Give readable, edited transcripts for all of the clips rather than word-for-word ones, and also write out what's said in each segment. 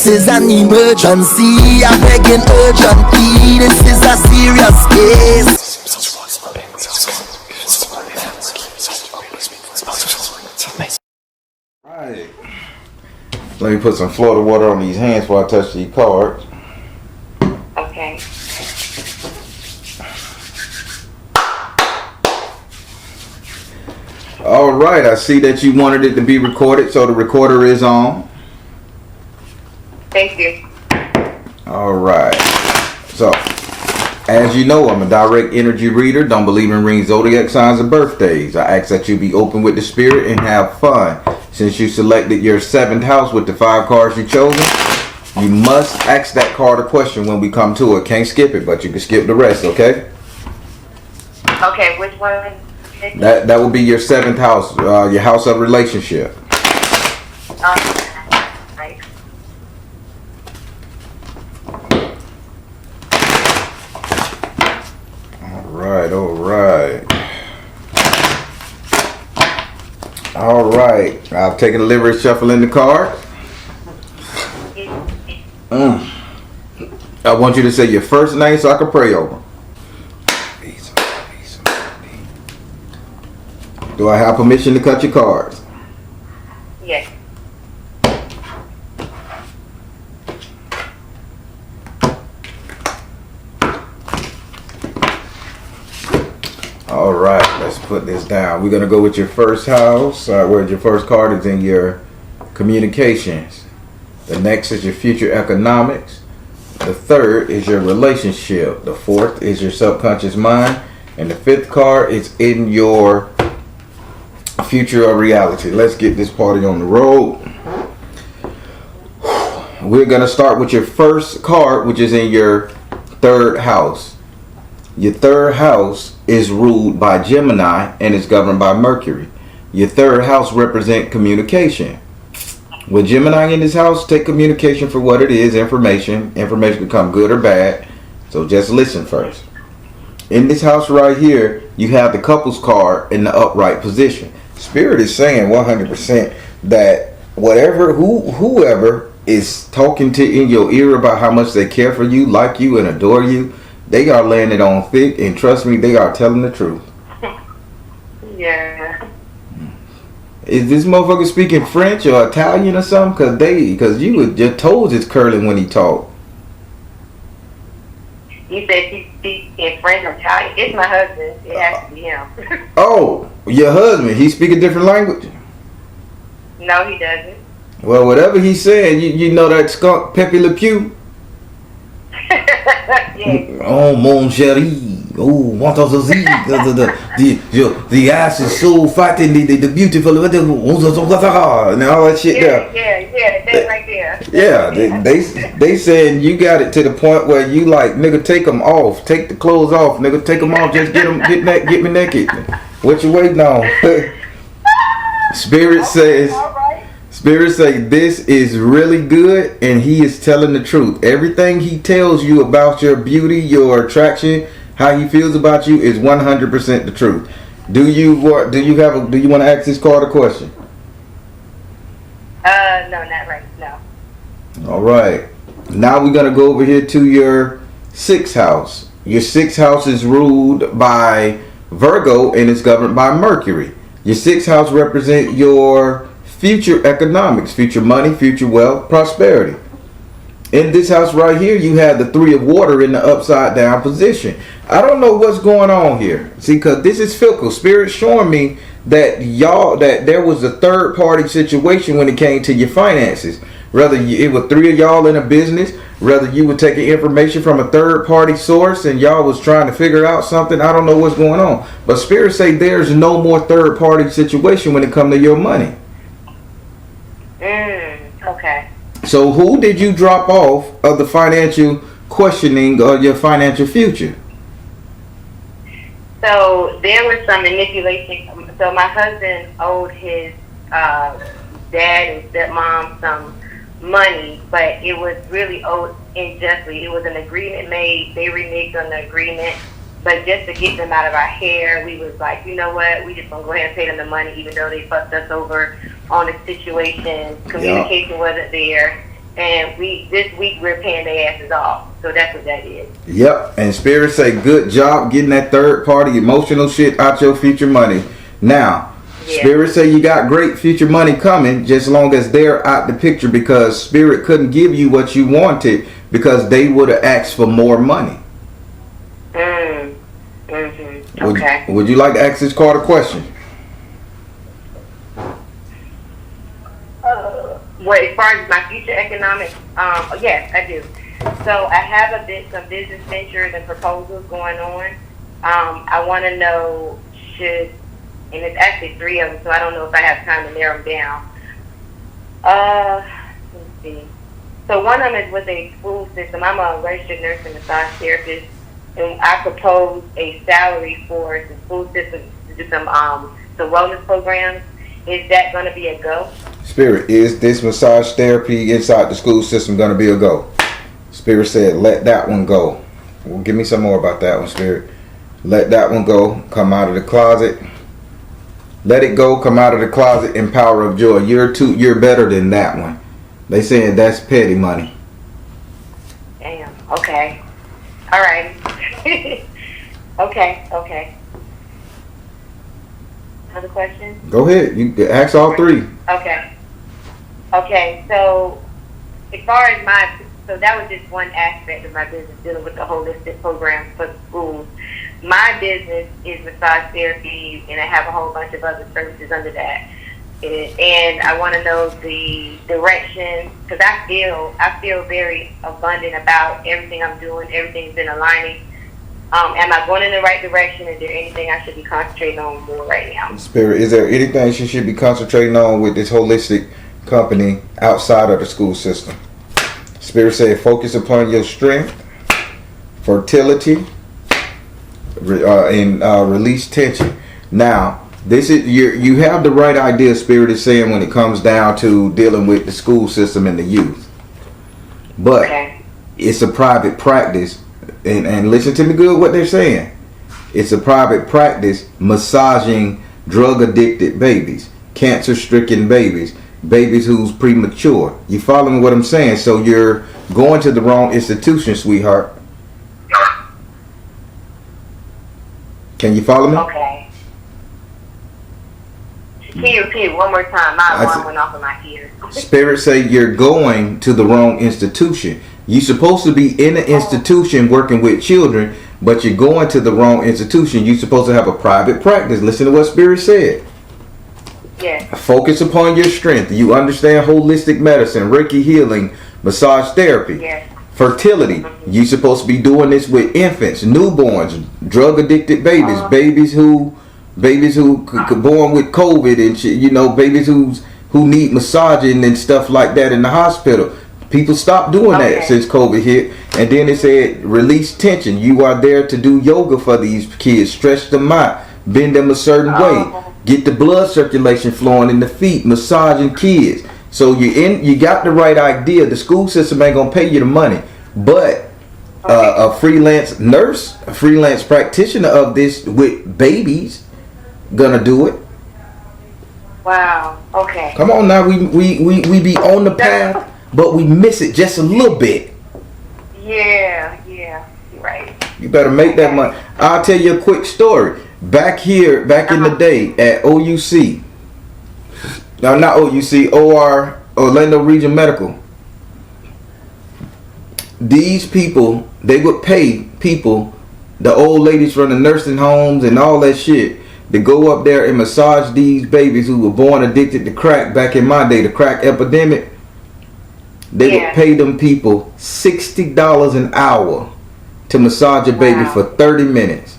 is an emergency. I'm begging urgently. This is a serious case. Alright. Let me put some Florida water on these hands before I touch these cards. Okay. Alright, I see that you wanted it to be recorded, so the recorder is on. Thank you. Alright. So, as you know, I'm a direct energy reader. Don't believe in ring zodiac signs and birthdays. I ask that you be open with the spirit and have fun. Since you selected your 7th house with the 5 cards you chosen, you must ask that card a question when we come to it. Can't skip it, but you can skip the rest, okay? Okay, which one? That will be your 7th house, your house of relationship. Right. Alright. I've taken a deliberate shuffle in the card. I want you to say your first name so I can pray over. Do I have permission to cut your cards? Yes. All right, let's put this down. We're going to go with your first house, where your first card is in your communications. The next is your future economics. The third is your relationship. The fourth is your subconscious mind. And the 5th card is in your future of reality. Let's get this party on the road. We're going to start with your first card, which is in your 3rd house. Your 3rd house is ruled by Gemini and is governed by Mercury. Your 3rd house represents communication. With Gemini in this house, take communication for what it is, information. Information can come good or bad. So just listen first. In this house right here, you have the couples card in the upright position. Spirit is saying 100% that whoever is talking to in your ear about how much they care for you, like you, and adore you, they are laying it on thick, and trust me, they are telling the truth. Yeah. Is this motherfucker speaking French or Italian or something? Cause your toes is curling when he talk. You said he speaks in French or Italian. It's my husband. It has to be him. Oh, your husband, he speak a different language? No, he doesn't. Well, whatever he's saying, you know that skunk Pepe Le Pew? Yeah. Oh, mon chéri. Oh, what does the ass is so fat and the beautiful and all that shit there. Yeah, that's right there. Yeah, they saying you got it to the point where you like, nigga, take them off, take the clothes off, nigga, take them off, just get me naked. What you waiting on? Spirit says. Spirit say this is really good, and he is telling the truth. Everything he tells you about your beauty, your attraction, how he feels about you is 100% the truth. Do you want to ask this card a question? No, not right. No. All right. Now we're gonna go over here to your 6th house. Your 6th house is ruled by Virgo and is governed by Mercury. Your 6th house represents your future economics, future money, future wealth, prosperity. In this house right here, you have the 3 of water in the upside down position. I don't know what's going on here. See, because this is fickle. Spirit showing me that that there was a 3rd party situation when it came to your finances. Whether it was 3 of y'all in a business, whether you were taking information from a 3rd party source and y'all was trying to figure out something. I don't know what's going on. But Spirit say there's no more 3rd party situation when it comes to your money. Okay. So who did you drop off of the financial questioning of your financial future? So there was some manipulation. So my husband owed his dad and stepmom some money, but it was really owed unjustly. It was an agreement made. They reneged on the agreement. But just to get them out of our hair, we was like, you know what? We just gonna go ahead and pay them the money, even though they fucked us over on the situation. Communication wasn't there, and this week we're paying their asses off. So that's what that is. Yep. And Spirit say, good job getting that third party emotional shit out your future money. Now, Yeah. Spirit say you got great future money coming, just long as they're out the picture, because Spirit couldn't give you what you wanted because they would have asked for more money. Okay. Would you like to ask this card a question? Well, as far as my future economic, yes, I do. So I have some business ventures and proposals going on. I want to know and it's actually 3 of them, so I don't know if I have time to narrow them down. Let's see. So one of them is with a school system. I'm a registered nurse and massage therapist, and I propose a salary for the school system to do some wellness programs. Is that going to be a go? Spirit, is this massage therapy inside the school system going to be a go? Spirit said, let that one go. Well, give me some more about that one, Spirit. Let that one go. Come out of the closet. Let it go. Come out of the closet in power of joy. You're better than that one. They saying that's petty money. Damn. Okay. All right. Okay. Another question? Go ahead. You can ask all 3. Okay. So as far as so that was just one aspect of my business, dealing with the holistic programs for the schools. My business is massage therapy, and I have a whole bunch of other services under that. And I want to know the direction, because I feel very abundant about everything I'm doing. Everything's been aligning. Am I going in the right direction? Is there anything I should be concentrating on more right now? Spirit, is there anything she should be concentrating on with this holistic company outside of the school system? Spirit said, focus upon your strength, fertility, and release tension. Now, this is you have the right idea. Spirit is saying when it comes down to dealing with the school system and the youth, but it's a private practice. And listen to me good what they're saying. It's a private practice massaging drug addicted babies, cancer stricken babies, babies who's premature. You following what I'm saying? So you're going to the wrong institution, sweetheart. Can you follow me? Okay. Can you repeat one more time? My alarm went off in my ears. Spirit say you're going to the wrong institution. You're supposed to be in an institution working with children, but you're going to the wrong institution. You're supposed to have a private practice. Listen to what Spirit said. Yeah. Focus upon your strength. You understand holistic medicine, Reiki healing, massage therapy, fertility. You're supposed to be doing this with infants, newborns, drug addicted babies, babies who born with COVID and shit, babies who need massaging and stuff like that in the hospital. People stopped doing that since COVID hit. And then it said release tension. You are there to do yoga for these kids, stretch them out, bend them a certain way, get the blood circulation flowing in the feet, massaging kids. So you got the right idea. The school system ain't gonna pay you the money, but a freelance nurse, a freelance practitioner of this with babies gonna do it. Wow. Okay. Come on now, we be on the path, but we miss it just a little bit. Yeah, you're right. You better make that money. I'll tell you a quick story. Back in the day at OUC, no, not OUC, OR, Orlando Region Medical. These people, they would pay people, the old ladies from the nursing homes and all that shit, to go up there and massage these babies who were born addicted to crack. Back in my day, the crack epidemic, they would pay them people $60 an hour to massage a baby for 30 minutes.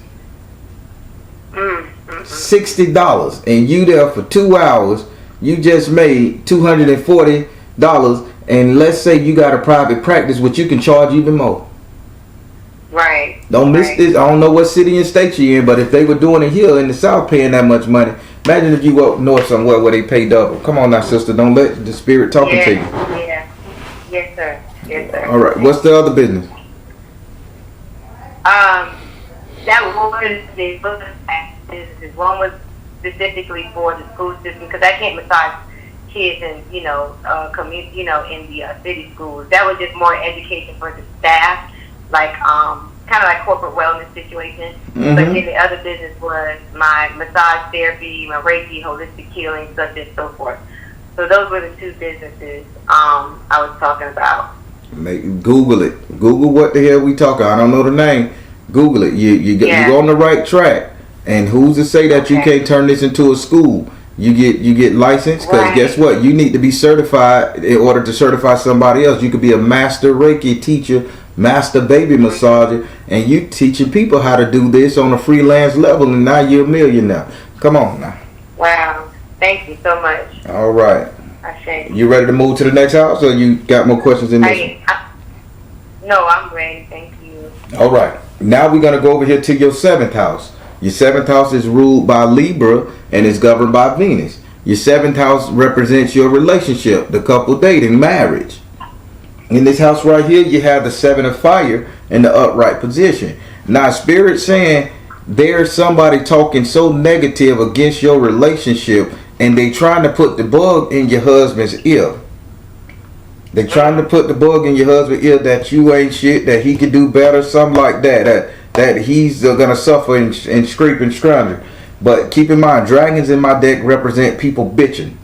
$60, and you there for 2 hours. You just made $240, and let's say you got a private practice, which you can charge even more. Right. Don't miss this. I don't know what city and state you're in, but if they were doing it here in the South paying that much money, imagine if you go up north somewhere where they pay double. Come on now, sister. Don't let the spirit talking to you. Yeah. Yes, sir. All right. What's the other business? That was the businesses. One was specifically for the school system, because I can't massage kids in, in the city schools. That was just more education for the staff, like kind of like corporate wellness situation. Mm-hmm. But then the other business was my massage therapy, my Reiki, holistic healing, such and so forth. So those were the two businesses I was talking about. Google it. Google what the hell we talking. I don't know the name. Google it. You're on the right track. And who's to say that you can't turn this into a school? You get licensed, because guess what? You need to be certified in order to certify somebody else. You could be a master Reiki teacher, master baby massager, and you teaching people how to do this on a freelance level, and now you're a millionaire. Come on now. Wow. Thank you so much. All right. I You ready to move to the next house, or you got more questions in this one? No, I'm ready. Thank you. All right. Now we're going to go over here to your 7th house. Your 7th house is ruled by Libra and is governed by Venus. Your 7th house represents your relationship, the couple dating, marriage. In this house right here, you have the 7 of fire in the upright position. Now, Spirit saying there's somebody talking so negative against your relationship, and they trying to put the bug in your husband's ear. They trying to put the bug in your husband's ear that you ain't shit, that he could do better, something like that. That he's gonna suffer and scrape and scrounger. But keep in mind, dragons in my deck represent people bitching.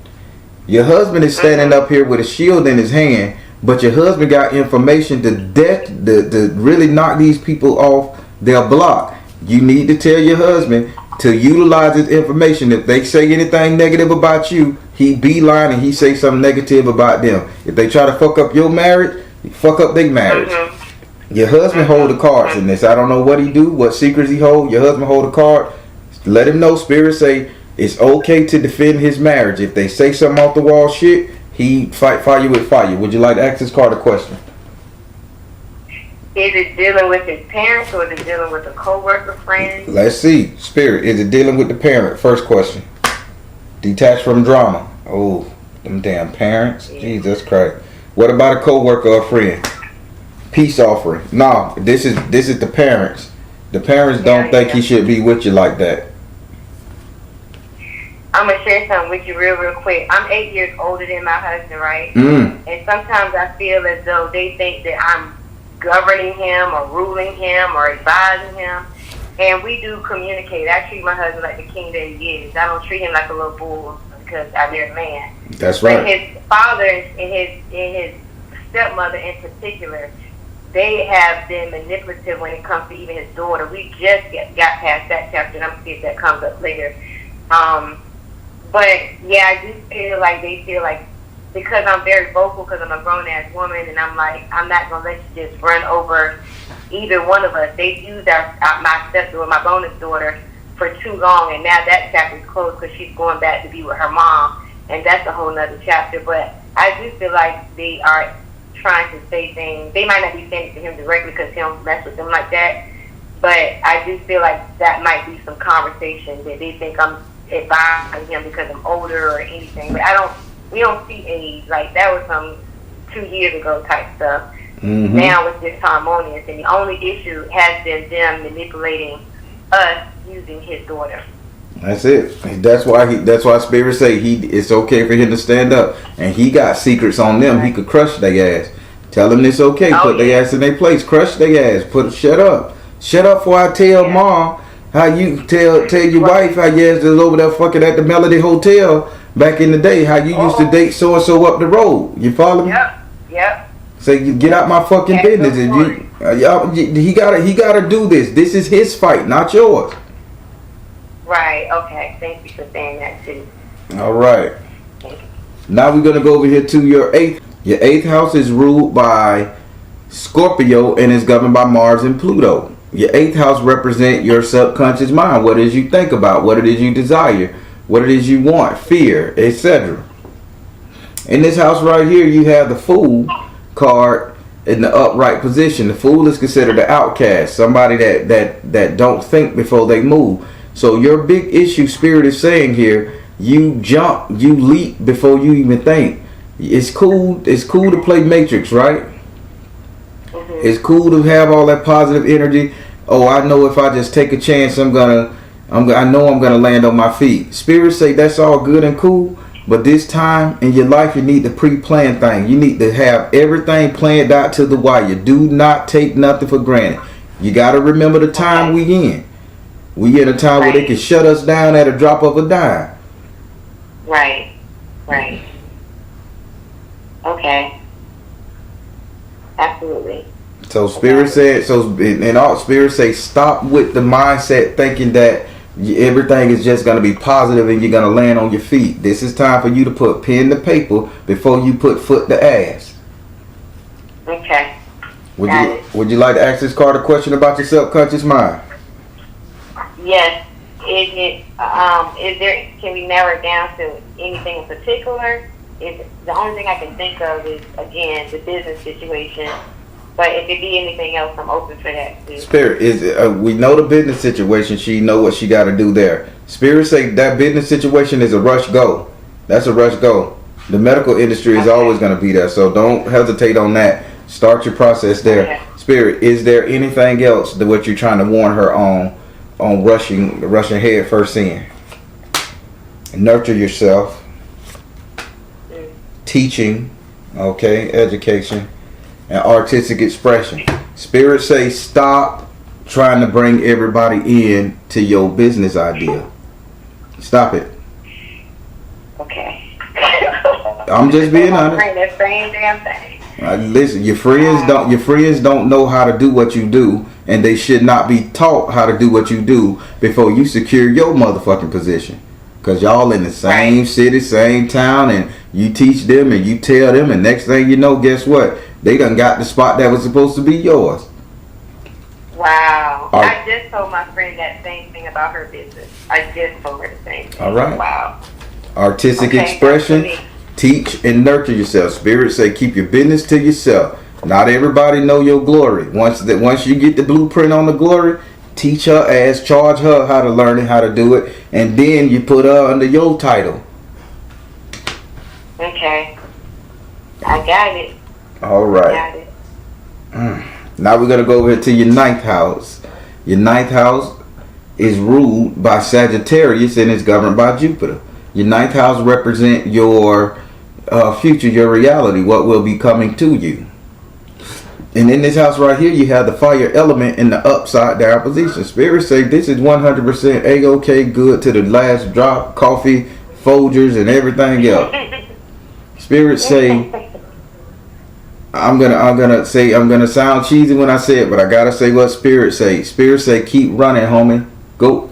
Your husband is standing up here with a shield in his hand, but your husband got information to really knock these people off their block. You need to tell your husband to utilize his information. If they say anything negative about you, he beeline and he say something negative about them. If they try to fuck up your marriage, fuck up their marriage. Your husband hold the cards in this. I don't know what he do, what secrets he hold. Your husband hold a card. Let him know. Spirit say it's okay to defend his marriage. If they say something off the wall shit, he fight fire with fire. Would you like to ask this card a question? Is it dealing with his parents, or is it dealing with a co-worker friend? Let's see. Spirit, is it dealing with the parent? First question. Detached from drama. Oh, them damn parents. Yeah. Jesus Christ. What about a co-worker or friend? Peace offering. No, this is the parents. The parents don't think he should be with you like that. I'm gonna share something with you real quick. I'm 8 years older than my husband, right? And sometimes I feel as though they think that I'm governing him or ruling him or advising him. And we do communicate. I treat my husband like the king that he is. I don't treat him like a little bull because I married a man. That's right. But his father and his stepmother in particular, they have been manipulative when it comes to even his daughter. We just got past that chapter, and I'm going to see if that comes up later. But, yeah, I do feel like they feel like, because I'm very vocal, because I'm a grown-ass woman, and I'm like, I'm not going to let you just run over either one of us. They've used my stepdaughter, my bonus daughter, for too long, and now that chapter is closed because she's going back to be with her mom, and that's a whole nother chapter. But I do feel like they are trying to say things. They might not be saying it to him directly because he don't mess with them like that, but I do feel like that might be some conversation that they think I'm advising him because I'm older or anything. But we don't see age. Like, that was some 2 years ago type stuff. Now it's just harmonious, and the only issue has been them manipulating us using his daughter. That's it. That's why Spirit say it's okay for him to stand up, and he got secrets on them. He could crush their ass. Tell them it's okay. Put their ass in their place. Crush their ass. Shut up before I tell mom how you tell your wife how your ass is over there fucking at the Melody Hotel back in the day. How you used to date so and so up the road. You follow me? Yep. Say, you get out my fucking business. He gotta do this. This is his fight, not yours. Right. Okay. Thank you for saying that too. All right. Now we're gonna go over here to your 8th. Your 8th house is ruled by Scorpio and is governed by Mars and Pluto. Your 8th house represents your subconscious mind. What it is you think about, what it is you desire, what it is you want, fear, etc. In this house right here, you have the Fool card in the upright position. The Fool is considered an outcast, somebody that don't think before they move. So your big issue, Spirit is saying here, you leap before you even think. It's cool to play Matrix, right? It's cool to have all that positive energy. Oh, I know if I just take a chance, I know I'm gonna land on my feet. Spirit say that's all good and cool, But this time in your life, you need to pre-plan things. You need to have everything planned out to the wire. Do not take nothing for granted. You got to remember the time we in. We in a time where they can shut us down at a drop of a dime. Right. Okay. Absolutely. So Spirit said, and all Spirit say, stop with the mindset thinking that everything is just going to be positive and you're going to land on your feet. This is time for you to put pen to paper before you put foot to ass. Okay. Would you like to ask this card a question about your subconscious mind? Yes. Is there? Can we narrow it down to anything in particular? The only thing I can think of is, again, the business situation. But if it be anything else, I'm open for that too. Spirit we know the business situation. She know what she got to do there. Spirit say that business situation is a rush go. That's a rush go. The medical industry is always going to be there, so don't hesitate on that. Start your process there. Okay. Spirit, is there anything else that what you're trying to warn her on rushing head first in? Nurture yourself. Teaching, okay, education, and artistic expression. Spirit say stop trying to bring everybody in to your business idea. Stop it. Okay. I'm just being honest. That same damn thing. Listen, your friends don't know how to do what you do, and they should not be taught how to do what you do before you secure your motherfucking position. Cause y'all in the same city, same town, and you teach them and you tell them, and next thing you know, guess what? They done got the spot that was supposed to be yours. Wow. I just told my friend that same thing about her business. I just told her the same thing. All right. Wow. Artistic expression, teach and nurture yourself. Spirit say keep your business to yourself. Not everybody know your glory. Once you get the blueprint on the glory, teach her ass, charge her how to learn it, how to do it, and then you put her under your title. Okay. I got it. All right. Got it. Now we're going to go over to your 9th house. Your 9th house is ruled by Sagittarius and is governed by Jupiter. Your 9th house represents your future, your reality, what will be coming to you. And in this house right here, you have the fire element in the upside down position. Spirit say this is 100% A-OK good to the last drop, coffee, Folgers, and everything else. Spirit say, I'm gonna sound cheesy when I say it, but I gotta say what Spirit say. Spirit say keep running, homie. Go.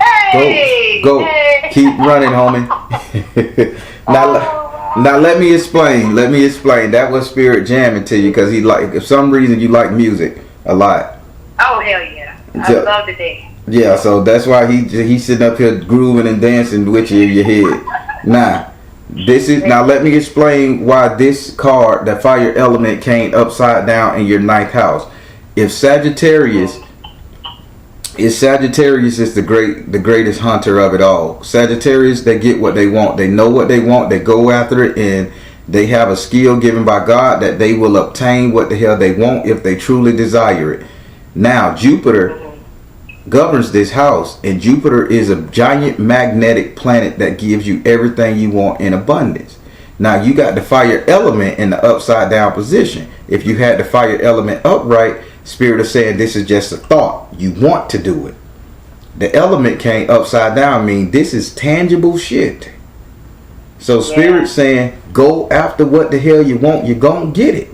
Hey! Keep running, homie. Now let me explain. That was Spirit jamming to you because if some reason you like music a lot. Oh hell yeah! I love the dance. Yeah, so that's why he's sitting up here grooving and dancing with you in your head. Now let me explain why this card, the fire element, came upside down in your 9th house. If Sagittarius is the greatest hunter of it all. Sagittarius, they get what they want. They know what they want. They go after it, and they have a skill given by God that they will obtain what the hell they want if they truly desire it. Now, Jupiter governs this house, and Jupiter is a giant magnetic planet that gives you everything you want in abundance. Now, you got the fire element in the upside down position. If you had the fire element upright, Spirit is saying this is just a thought. You want to do it. The element came upside down, mean this is tangible shit. So Spirit saying go after what the hell you want. You're going to get it.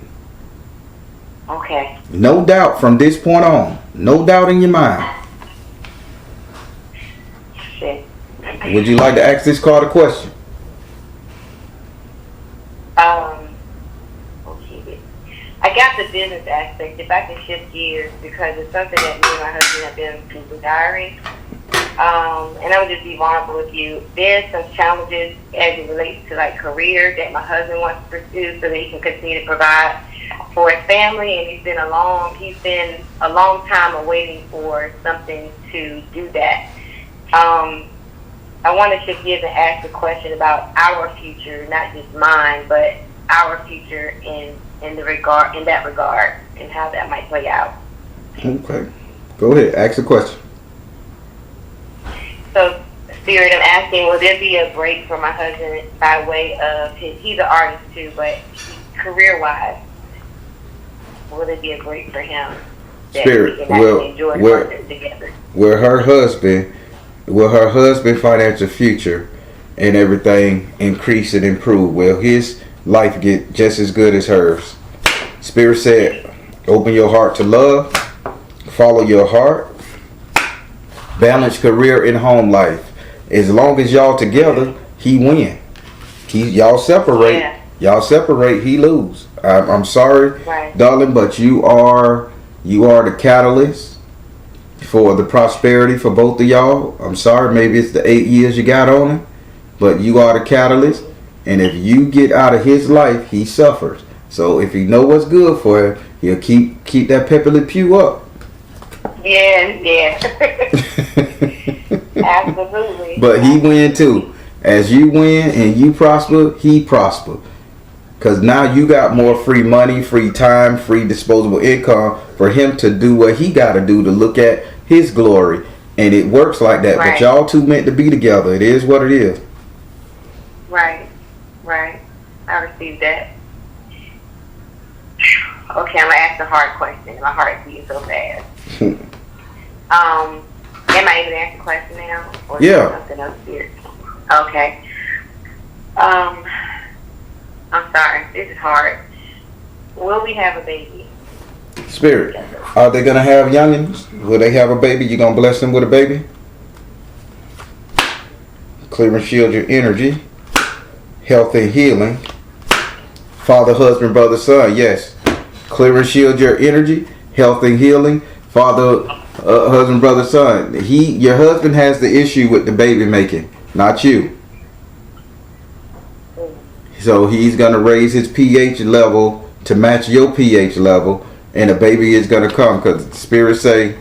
Okay. No doubt from this point on. No doubt in your mind. Shit. Would you like to ask this card a question? I got the business aspect. If I can shift gears, because it's something that me and my husband have been desiring. And I would just be vulnerable with you. There's some challenges as it relates to like career that my husband wants to pursue so that he can continue to provide for his family. And he's been a long time awaiting for something to do that. I wanted to give and ask a question about our future, not just mine, but our future in that regard, and how that might play out. Okay, go ahead, ask a question. So Spirit, I'm asking, will there be a break for my husband by way of he's an artist too, but career-wise, will there be a break for him that Spirit, we can actually enjoy working together? Will her husband financial future and everything increase and improve? Will his life get just as good as hers? Spirit said, open your heart to love, follow your heart, balance career and home life. As long as y'all together, he win. Y'all separate, he lose. I'm sorry, darling, but you are the catalyst for the prosperity for both of y'all. I'm sorry, maybe it's the 8 years you got on him, but you are the catalyst. And if you get out of his life, he suffers. So if he know what's good for him, he'll keep that Pepe Le Pew up. Yeah. Absolutely. But he win too. As you win and you prosper, he prosper. Because now you got more free money, free time, free disposable income for him to do what he got to do to look at his glory. And it works like that. But y'all two meant to be together. It is what it is. Right. I received that. Okay, I'm going to ask a hard question. My heart beats so fast. Am I able to answer the question now? Or something else here? Okay. I'm sorry. This is hard. Will we have a baby? Spirit, are they going to have youngins? Will they have a baby? You going to bless them with a baby? Clear and shield your energy. Health and healing. Father, husband, brother, son. Yes. Clear and shield your energy. Health and healing. Father, husband, brother, son. Your husband has the issue with the baby making, not you. So he's going to raise his pH level to match your pH level, and a baby is going to come, because the Spirit say,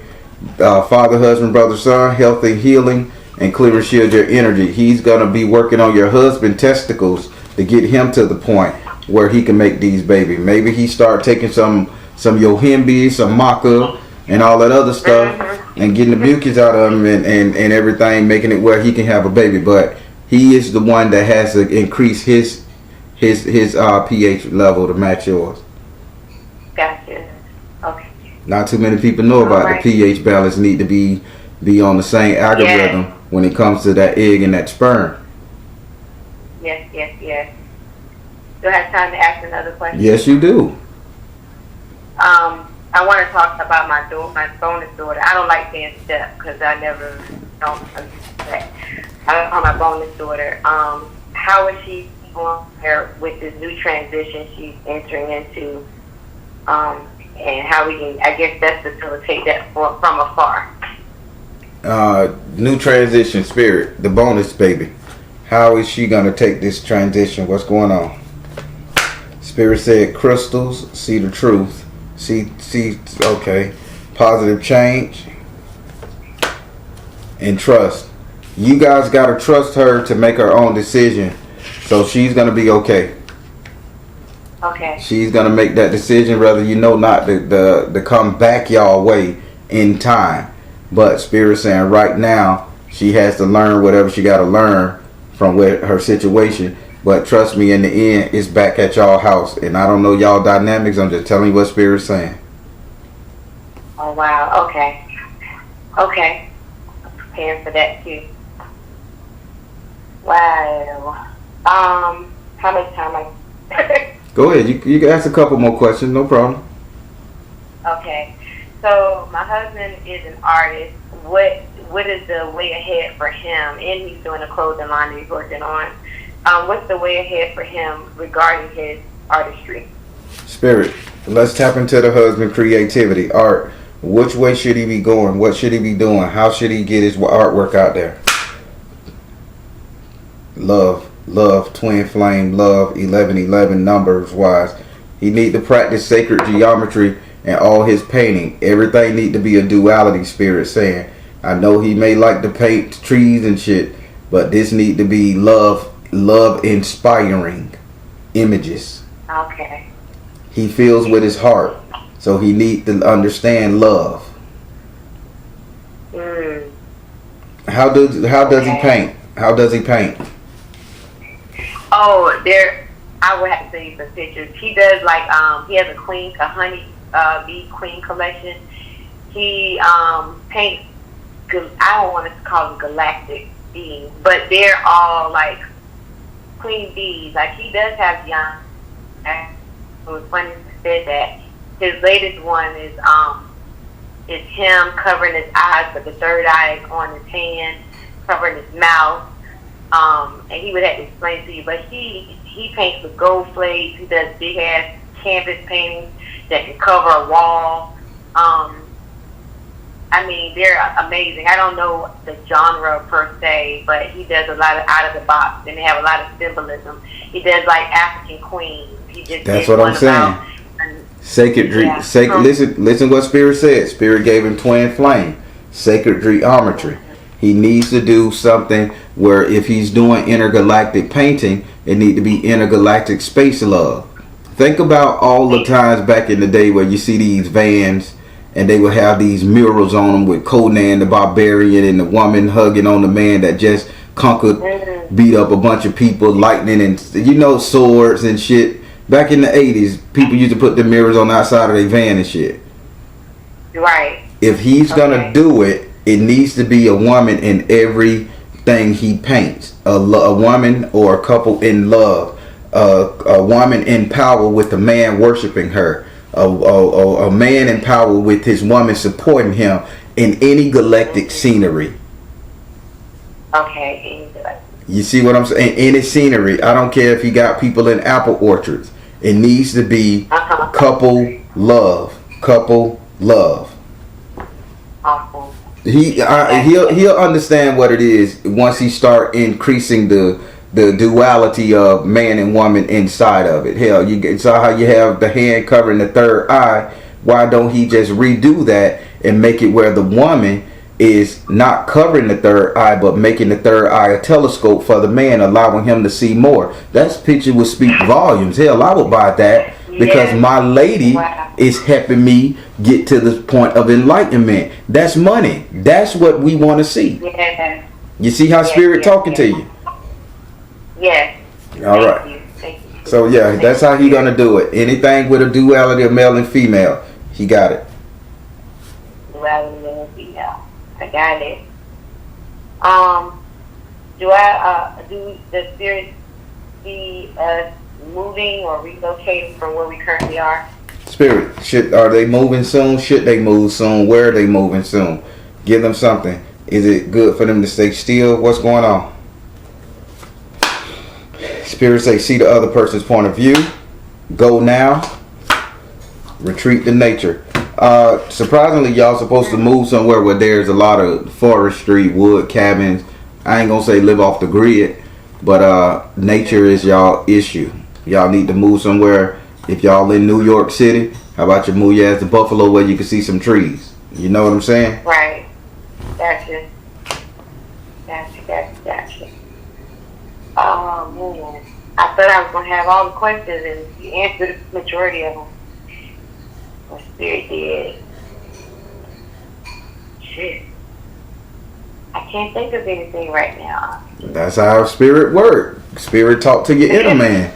Father, husband, brother, son, health and healing, and clear and shield your energy. He's going to be working on your husband's testicles to get him to the point where he can make these babies. Maybe he start taking some yohimbi, some maca, and all that other stuff, and getting the mucus out of him and everything, making it where he can have a baby. But he is the one that has to increase his pH level to match yours. Gotcha. Okay. Not too many people know about the pH balance need to be on the same algorithm when it comes to that egg and that sperm. Yes. Do I have time to ask another question? Yes, you do. I want to talk about my bonus daughter. I don't like saying step because I never don't understand that. On my bonus daughter, how is she on her with this new transition she's entering into, and how we can, I guess, best facilitate that from afar. New transition, Spirit, the bonus baby. How is she gonna take this transition? What's going on? Spirit said crystals, see the truth. See, okay. Positive change and trust. You guys gotta trust her to make her own decision. So she's gonna be okay. Okay. She's gonna make that decision, whether not to come back y'all way in time. But Spirit saying right now she has to learn whatever she gotta learn from her situation. But trust me, in the end, it's back at y'all house. And I don't know y'all dynamics. I'm just telling you what Spirit's saying. Oh, wow. Okay. I'm preparing for that, too. Wow. How much time Go ahead. You can ask a couple more questions. No problem. Okay. So, my husband is an artist. What is the way ahead for him? And he's doing a clothing line that he's working on. What's the way ahead for him regarding his artistry? Spirit, let's tap into the husband creativity, art. Which way should he be going? What should he be doing? How should he get his artwork out there? Love, twin flame, love, 1111 numbers wise. He need to practice sacred geometry and all his painting. Everything need to be a duality, Spirit saying. I know he may like to paint trees and shit, but this need to be love inspiring images. Okay. He feels with his heart, so he need to understand love. How does he paint? How does he paint? Oh, I would have to see some pictures. He does like he has a honey bee queen collection. He paints. I don't want to call them galactic beings, but they're all like queen bees. Like he does have young. And it was funny you said that. His latest one is him covering his eyes, but the third eye is on his hand, covering his mouth. And he would have to explain to you, but he paints with gold flakes. He does big ass canvas paintings that can cover a wall. I mean, they're amazing. I don't know the genre per se, but he does a lot of out of the box, and they have a lot of symbolism. He does like African queens. He just That's what I'm saying. Sacred dream. Yeah. Listen what Spirit said. Spirit gave him twin flame. Sacred geometry. He needs to do something where if he's doing intergalactic painting, it need to be intergalactic space love. Think about all the times back in the day where you see these vans and they would have these murals on them with Conan the Barbarian and the woman hugging on the man that just conquered, beat up a bunch of people, lightning and swords and shit. Back in the 80s, people used to put the mirrors on the outside of their van and shit. Right. If he's gonna do it, it needs to be a woman in everything he paints. A woman or a couple in love. A woman in power with a man worshiping her. A man in power with his woman supporting him in any galactic scenery. Okay. You see what I'm saying? Any scenery. I don't care if he got people in apple orchards. It needs to be couple love. Couple love. Awesome. He'll understand what it is once he start increasing the duality of man and woman inside of it. Hell, you saw how you have the hand covering the third eye. Why don't he just redo that and make it where the woman is not covering the third eye, but making the third eye a telescope for the man, allowing him to see more? That picture would speak volumes. Hell, I would buy that because my lady is helping me get to the point of enlightenment. That's money. That's what we want to see. Yeah. You see how Spirit talking to you? Yes. All right. Thank you. So yeah, that's how he gonna do it. Anything with a duality of male and female, he got it. Duality of female. I got it. Do the spirits see us moving or relocating from where we currently are? Spirit, are they moving soon? Should they move soon? Where are they moving soon? Give them something. Is it good for them to stay still? What's going on? Spirit say, see the other person's point of view. Go now. Retreat to nature. Surprisingly, y'all supposed to move somewhere where there's a lot of forestry, wood cabins. I ain't gonna say live off the grid, but nature is y'all issue. Y'all need to move somewhere. If y'all in New York City, how about you move your ass to Buffalo where you can see some trees? You know what I'm saying? Right. Gotcha. Oh man, I thought I was gonna have all the questions and you answered the majority of them. My Spirit did. Shit. I can't think of anything right now. That's how Spirit work. Spirit talk to your inner man.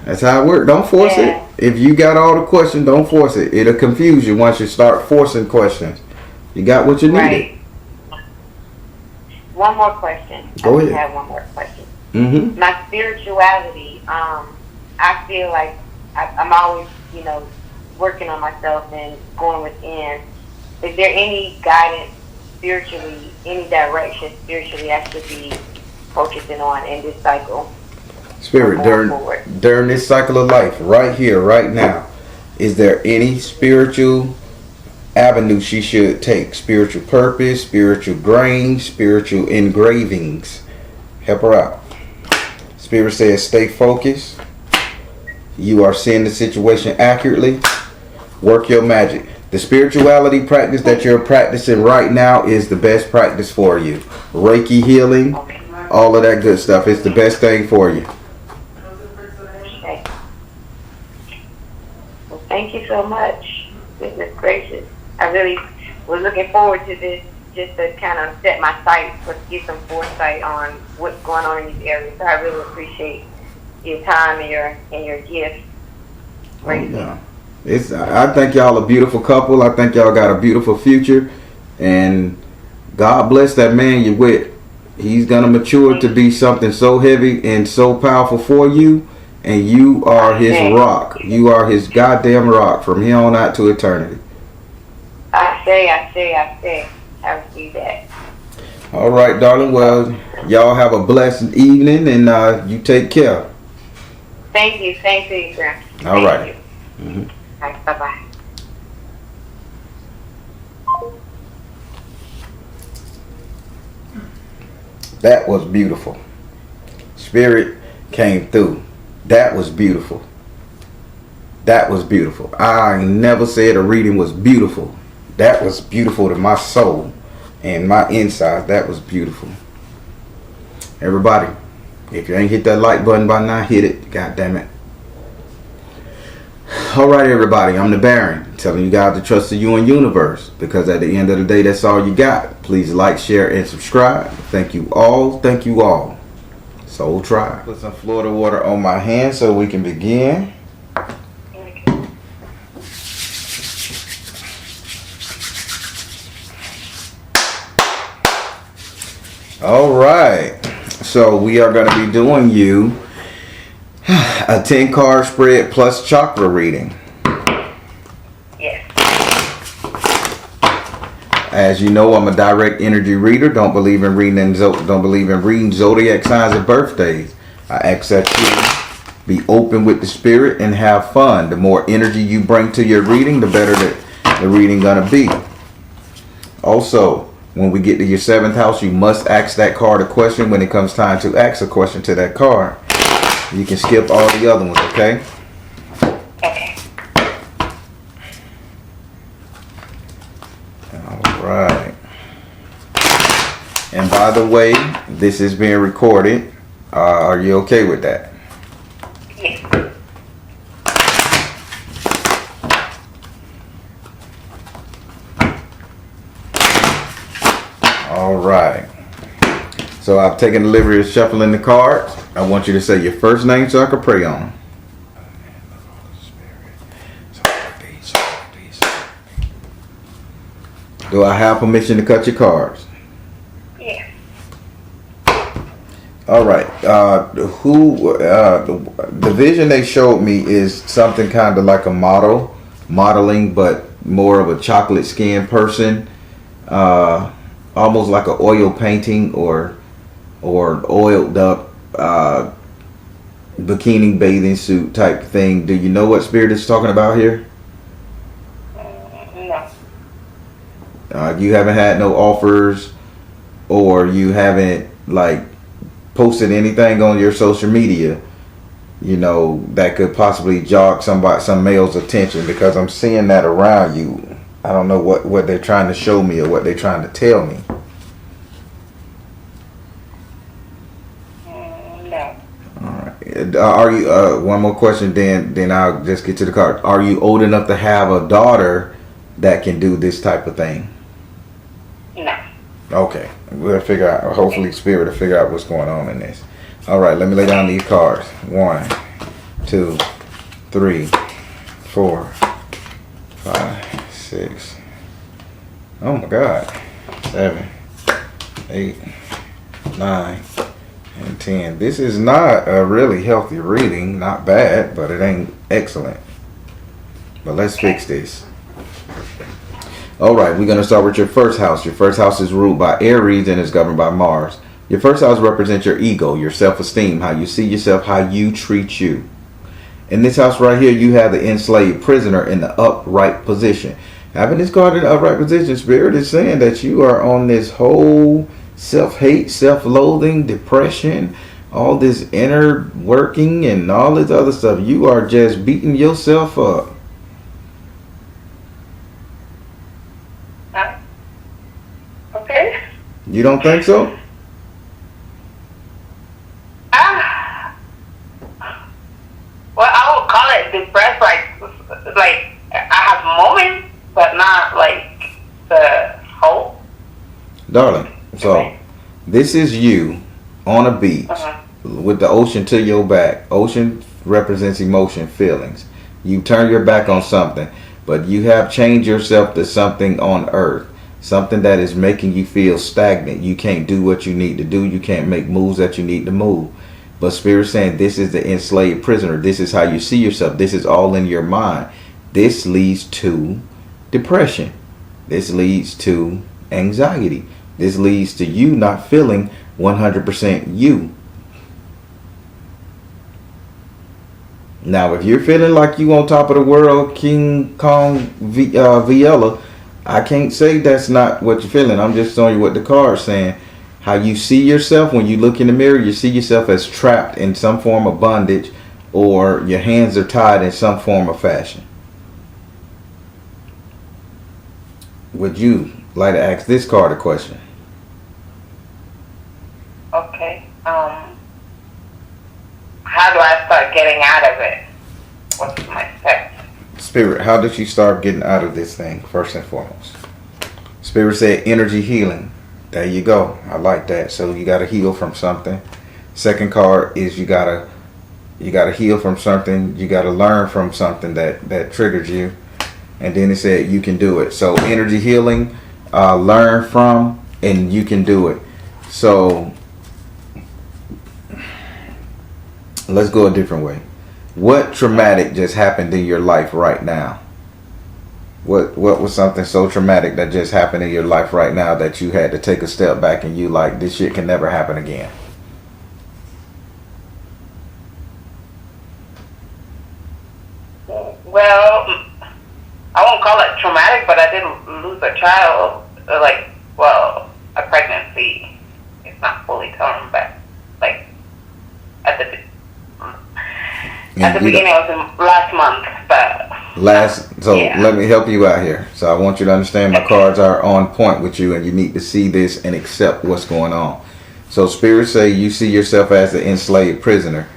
That's how it work. Don't force it. If you got all the questions, don't force it. It'll confuse you once you start forcing questions. You got what you needed. Right. One more question. Go ahead. I have one more question. Mm-hmm. My spirituality, I feel like I'm always, working on myself and going within. Is there any guidance spiritually, any direction spiritually I should be focusing on in this cycle? Spirit, during this cycle of life, right here, right now, is there any spiritual avenue she should take? Spiritual purpose, spiritual grain, spiritual engravings. Help her out. Spirit says stay focused. You are seeing the situation accurately. Work your magic. The spirituality practice that you're practicing right now is the best practice for you. Reiki healing, all of that good stuff. It's the best thing for you. Okay. Well, thank you so much. Goodness gracious. I really was looking forward to this just to kind of set my sights, but get some foresight on what's going on in these areas. So I really appreciate your time and your gift. Great. Yeah. I think y'all a beautiful couple. I think y'all got a beautiful future, and God bless that man you're with. He's gonna mature to be something so heavy and so powerful for you, and you are his rock. You are his goddamn rock from here on out to eternity. I say. I receive that. All right, darling. Well, y'all have a blessed evening, and you take care. Thank you. Thank you, sir. All right. Mm-hmm. All right. Bye-bye. That was beautiful. Spirit came through. That was beautiful. That was beautiful. I never said a reading was beautiful. That was beautiful to my soul and my inside. That was beautiful. Everybody, if you ain't hit that like button by now, hit it. God damn it. All right, everybody. I'm the Baron, telling you guys to trust the you and universe, because at the end of the day, that's all you got. Please like, share, and subscribe. Thank you all. Thank you all. Soul Tribe. Put some Florida water on my hand so we can begin. All right. So we are going to be doing you a 10 card spread plus chakra reading. Yes. As you know, I'm a direct energy reader. Don't believe in reading zodiac signs and birthdays. I ask that you be open with the spirit and have fun. The more energy you bring to your reading, the better the reading gonna be. Also, when we get to your 7th house, you must ask that card a question when it comes time to ask a question to that card. You can skip all the other ones, okay? Okay. All right. And by the way, this is being recorded. Are you okay with that? Yes. All right. So I've taken the liberty of shuffling the cards. I want you to say your first name so I can pray on them. Do I have permission to cut your cards? Yes. All right. The vision they showed me is something kind of like a modeling, but more of a chocolate skinned person, almost like an oil painting or an oiled up bikini bathing suit type thing. Do you know what spirit is talking about here? No. You haven't had no offers, or you haven't posted anything on your social media, that could possibly jog some male's attention, because I'm seeing that around you. I don't know what they're trying to show me or what they're trying to tell me. No. All right. Are you? One more question, then I'll just get to the card. Are you old enough to have a daughter that can do this type of thing? No. Okay, we'll figure out. Hopefully, Spirit will figure out what's going on in this. All right, let me lay down these cards. 1, 2, 3, 4, 5, 6. Oh my God. 7, 8, 9, and 10. This is not a really healthy reading. Not bad, but it ain't excellent. But let's fix this. All right, we're going to start with your first house. Your first house is ruled by Aries and is governed by Mars. Your first house represents your ego, your self-esteem, how you see yourself, how you treat you. In this house right here, you have the enslaved prisoner in the upright position. Having this card in the upright position, Spirit is saying that you are on this whole self-hate, self-loathing, depression, all this inner working and all this other stuff. You are just beating yourself up. Okay. You don't think so? Well, I would call it depressed. Like I have moments, but not like the whole. Darling, so this is you on a beach with the ocean to your back. Ocean represents emotion, feelings. You turn your back on something, but you have changed yourself to something on earth. Something that is making you feel stagnant. You can't do what you need to do. You can't make moves that you need to move. But Spirit's saying this is the enslaved prisoner. This is how you see yourself. This is all in your mind. This leads to depression. This leads to anxiety. This leads to you not feeling 100% you. Now, if you're feeling like you on top of the world, King Kong Viella, I can't say that's not what you're feeling. I'm just showing you what the card's saying. How you see yourself when you look in the mirror, you see yourself as trapped in some form of bondage, or your hands are tied in some form of fashion. Would you like to ask this card a question? Okay. How do I start getting out of it? What's my steps? Spirit, how did you start getting out of this thing, first and foremost? Spirit said energy healing. There you go. I like that. So you got to heal from something. Second card is you got to heal from something. You got to learn from something that triggered you. And then it said you can do it. So energy healing, learn from, and you can do it. So let's go a different way. What traumatic just happened in your life right now? What was something so traumatic that just happened in your life right now that you had to take a step back and you like, this shit can never happen again? Well, I won't call it traumatic, but I did lose a child, a pregnancy. It's not fully termed, but at the beginning, it was in last month, but let me help you out here. So I want you to understand my cards are on point with you, and you need to see this and accept what's going on. So Spirit say you see yourself as the enslaved prisoner.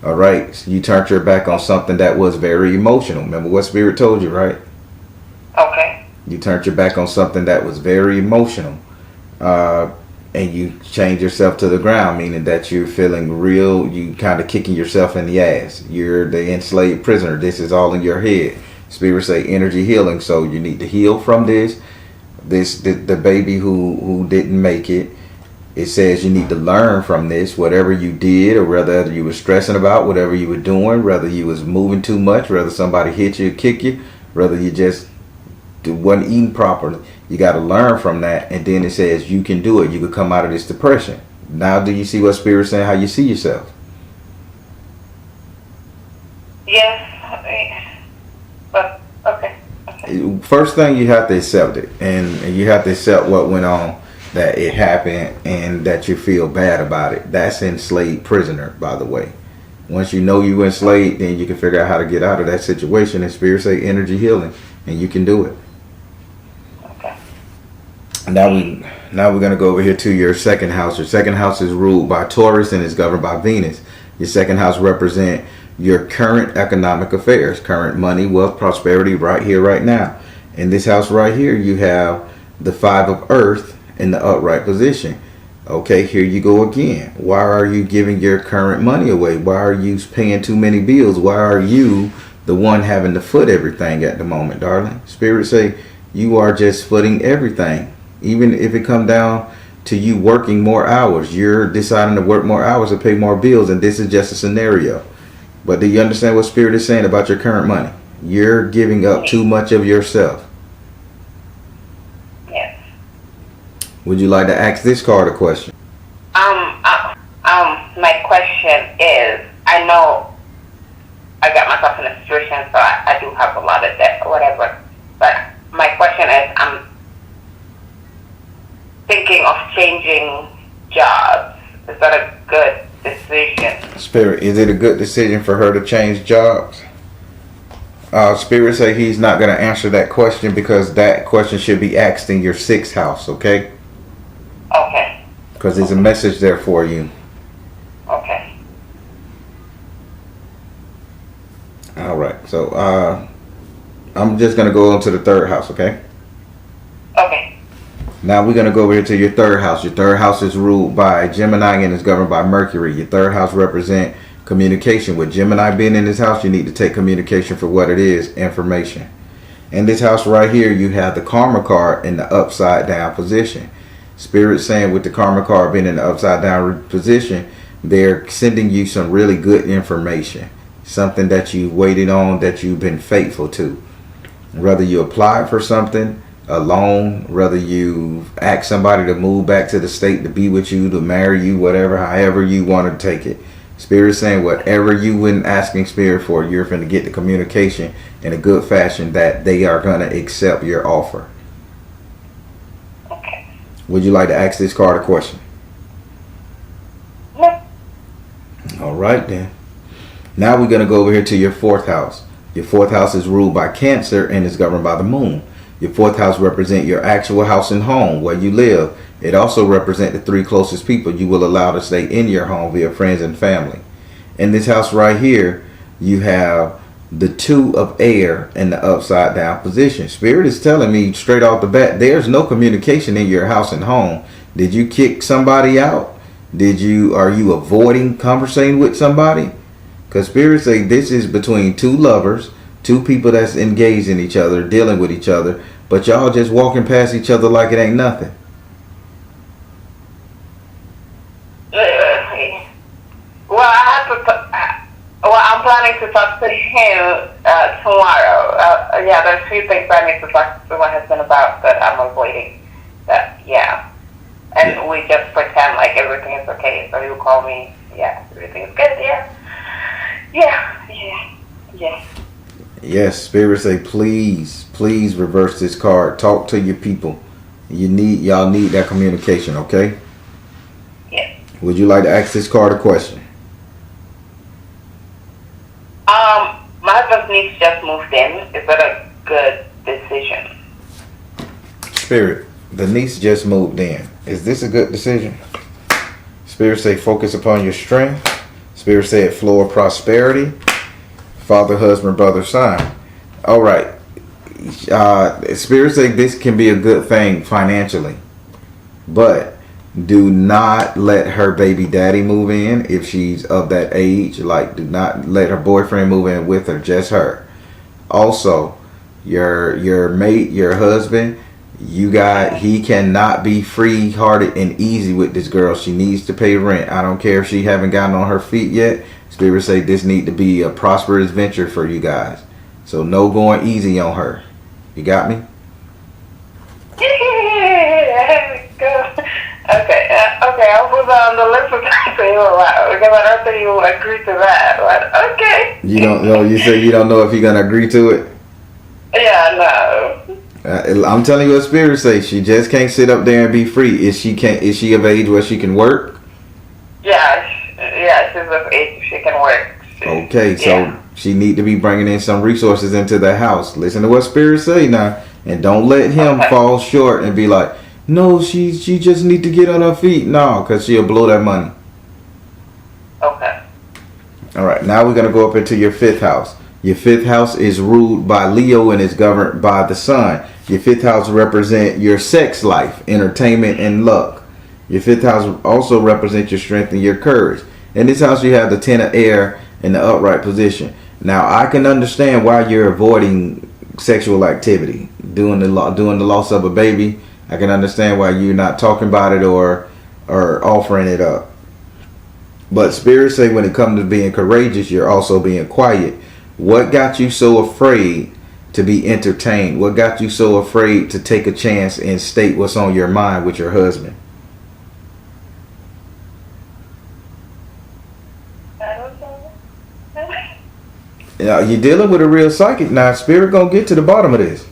All right, so you turned your back on something that was very emotional. Remember what Spirit told you, right? Okay. You turned your back on something that was very emotional. And you change yourself to the ground, meaning that you're feeling real, you kind of kicking yourself in the ass. You're the enslaved prisoner. This is all in your head. Spirit say energy healing, so you need to heal from this. The baby who didn't make it. It says you need to learn from this, whatever you did, or whether you were stressing about, whatever you were doing, whether you was moving too much, whether somebody hit you or kick you, whether you just wasn't eating properly. You got to learn from that, and then it says you can do it. You could come out of this depression. Now, do you see what Spirit's saying? How you see yourself? Yes, but okay. First thing, you have to accept it, and you have to accept what went on, that it happened, and that you feel bad about it. That's enslaved prisoner, by the way. Once you know you enslaved, then you can figure out how to get out of that situation. And Spirit say energy healing, and you can do it. Now we're going to go over here to your second house. Your second house is ruled by Taurus and is governed by Venus. Your second house represents your current economic affairs, current money, wealth, prosperity right here, right now. In this house right here, you have the 5 of Earth in the upright position. Okay, here you go again. Why are you giving your current money away? Why are you paying too many bills? Why are you the one having to foot everything at the moment, darling? Spirit say you are just footing everything. Even if it come down to you working more hours, you're deciding to work more hours to pay more bills, and this is just a scenario. But do you understand what Spirit is saying about your current money? You're giving up too much of yourself. Yes. Would you like to ask this card a question? My question is, I know I got myself in a situation, so I do have a lot of debt or whatever. But my question is, I'm thinking of changing jobs. Is that a good decision? Spirit, is it a good decision for her to change jobs? Spirit say he's not going to answer that question because that question should be asked in your 6th house, okay? Okay. Because there's a message there for you. Okay. All right. So I'm just going to go on to the 3rd house, okay? Okay. Now we're going to go over here to your third house. Your third house is ruled by Gemini and is governed by Mercury. Your third house represents communication. With Gemini being in this house, you need to take communication for what it is, information. In this house right here, you have the Karma card in the upside down position. Spirit saying with the Karma card being in the upside down position, they're sending you some really good information. Something that you waited on, that you've been faithful to. Whether you applied for something, a loan, whether you ask somebody to move back to the state to be with you, to marry you, whatever, however you want to take it. Spirit saying whatever you went asking Spirit for, you're going to get the communication in a good fashion that they are going to accept your offer. Okay. Would you like to ask this card a question? No. All right then. Now we're going to go over here to your fourth house. Your fourth house is ruled by Cancer and is governed by the moon. Your fourth house represents your actual house and home, where you live. It also represents the three closest people you will allow to stay in your home via friends and family. In this house right here, you have the two of air in the upside down position. Spirit is telling me straight off the bat, there's no communication in your house and home. Did you kick somebody out? Are you avoiding conversating with somebody? Because Spirit say this is between two lovers, two people that's engaged in each other, dealing with each other, but y'all just walking past each other like it ain't nothing. Well, I'm planning to talk to him tomorrow. Yeah, there's a few things I need to talk to my husband about that I'm avoiding. Yeah. And we just pretend like everything is okay. So he'll call me. Yeah, everything is good. Yeah. Yes, Spirit say please reverse this card. Talk to your people. Y'all need that communication, okay? Yeah. Would you like to ask this card a question? My husband's niece just moved in. Is that a good decision? Spirit, the niece just moved in. Is this a good decision? Spirit say focus upon your strength. Spirit say flow of prosperity. Father, husband, brother, son. All right. Spirit say this can be a good thing financially, but do not let her baby daddy move in if she's of that age. Like, do not let her boyfriend move in with her, just her. Also, your mate, your husband, he cannot be free-hearted and easy with this girl. She needs to pay rent. I don't care if she haven't gotten on her feet yet. Spirit say this need to be a prosperous venture for you guys. So no going easy on her. You got me? Okay, I'll put that on the list of things for you a while, because I don't think you will agree to that, but okay. You don't know, you say you don't know if you're going to agree to it? Yeah, no. I'm telling you what Spirit say. She just can't sit up there and be free. Is she of age where she can work? Yeah, she's of age, she can work. Okay, so she need to be bringing in some resources into the house. Listen to what Spirit say now, and don't let him fall short and be like, no, she just need to get on her feet. No, because she'll blow that money. Okay. All right, now we're going to go up into your fifth house. Your fifth house is ruled by Leo and is governed by the sun. Your fifth house represents your sex life, entertainment, and luck. Your fifth house also represents your strength and your courage. In this house, you have the Ten of Air in the upright position. Now, I can understand why you're avoiding sexual activity, doing the loss of a baby. I can understand why you're not talking about it or offering it up. But Spirit say when it comes to being courageous, you're also being quiet. What got you so afraid to be entertained? What got you so afraid to take a chance and state what's on your mind with your husband? I don't know. You're dealing with a real psychic now. Spirit gonna get to the bottom of this.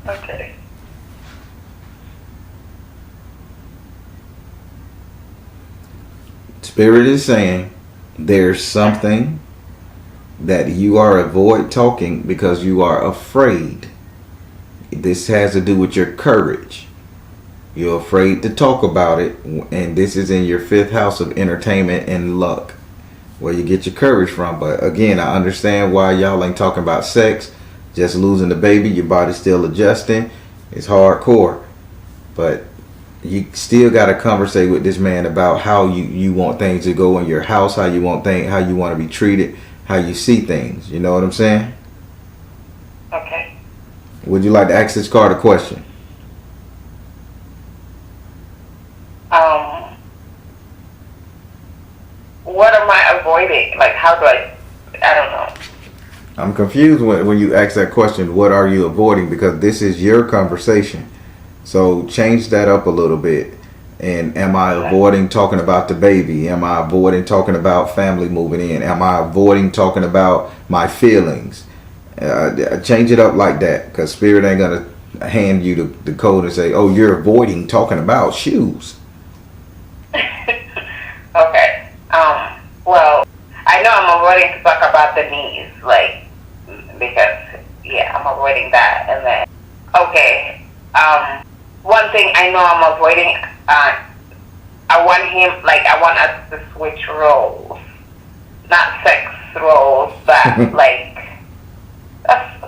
Okay. Spirit is saying there's something that you are avoid talking because you are afraid. This has to do with your courage. You're afraid to talk about it, and this is in your fifth house of entertainment and luck, where you get your courage from. But again, I understand why y'all ain't talking about sex. Just losing the baby, your body's still adjusting. It's hardcore. but you still got to conversate with this man about how you want things to go in your house, how you want to be treated, how you see things. You know what I'm saying? Okay. Would you like to ask this card a question? What am I avoiding? Like, how do I don't know. I'm confused when you ask that question. What are you avoiding? Because this is your conversation. So change that up a little bit. And am I avoiding talking about the baby? Am I avoiding talking about family moving in? Am I avoiding talking about my feelings? Change it up like that, because Spirit ain't going to hand you the code and say, oh, you're avoiding talking about shoes. Okay. Well, I know I'm avoiding to talk about the knees, like, because, yeah, I'm avoiding that. And then, okay, one thing I know I'm avoiding, I want us to switch roles. Not sex roles, but, like, that's,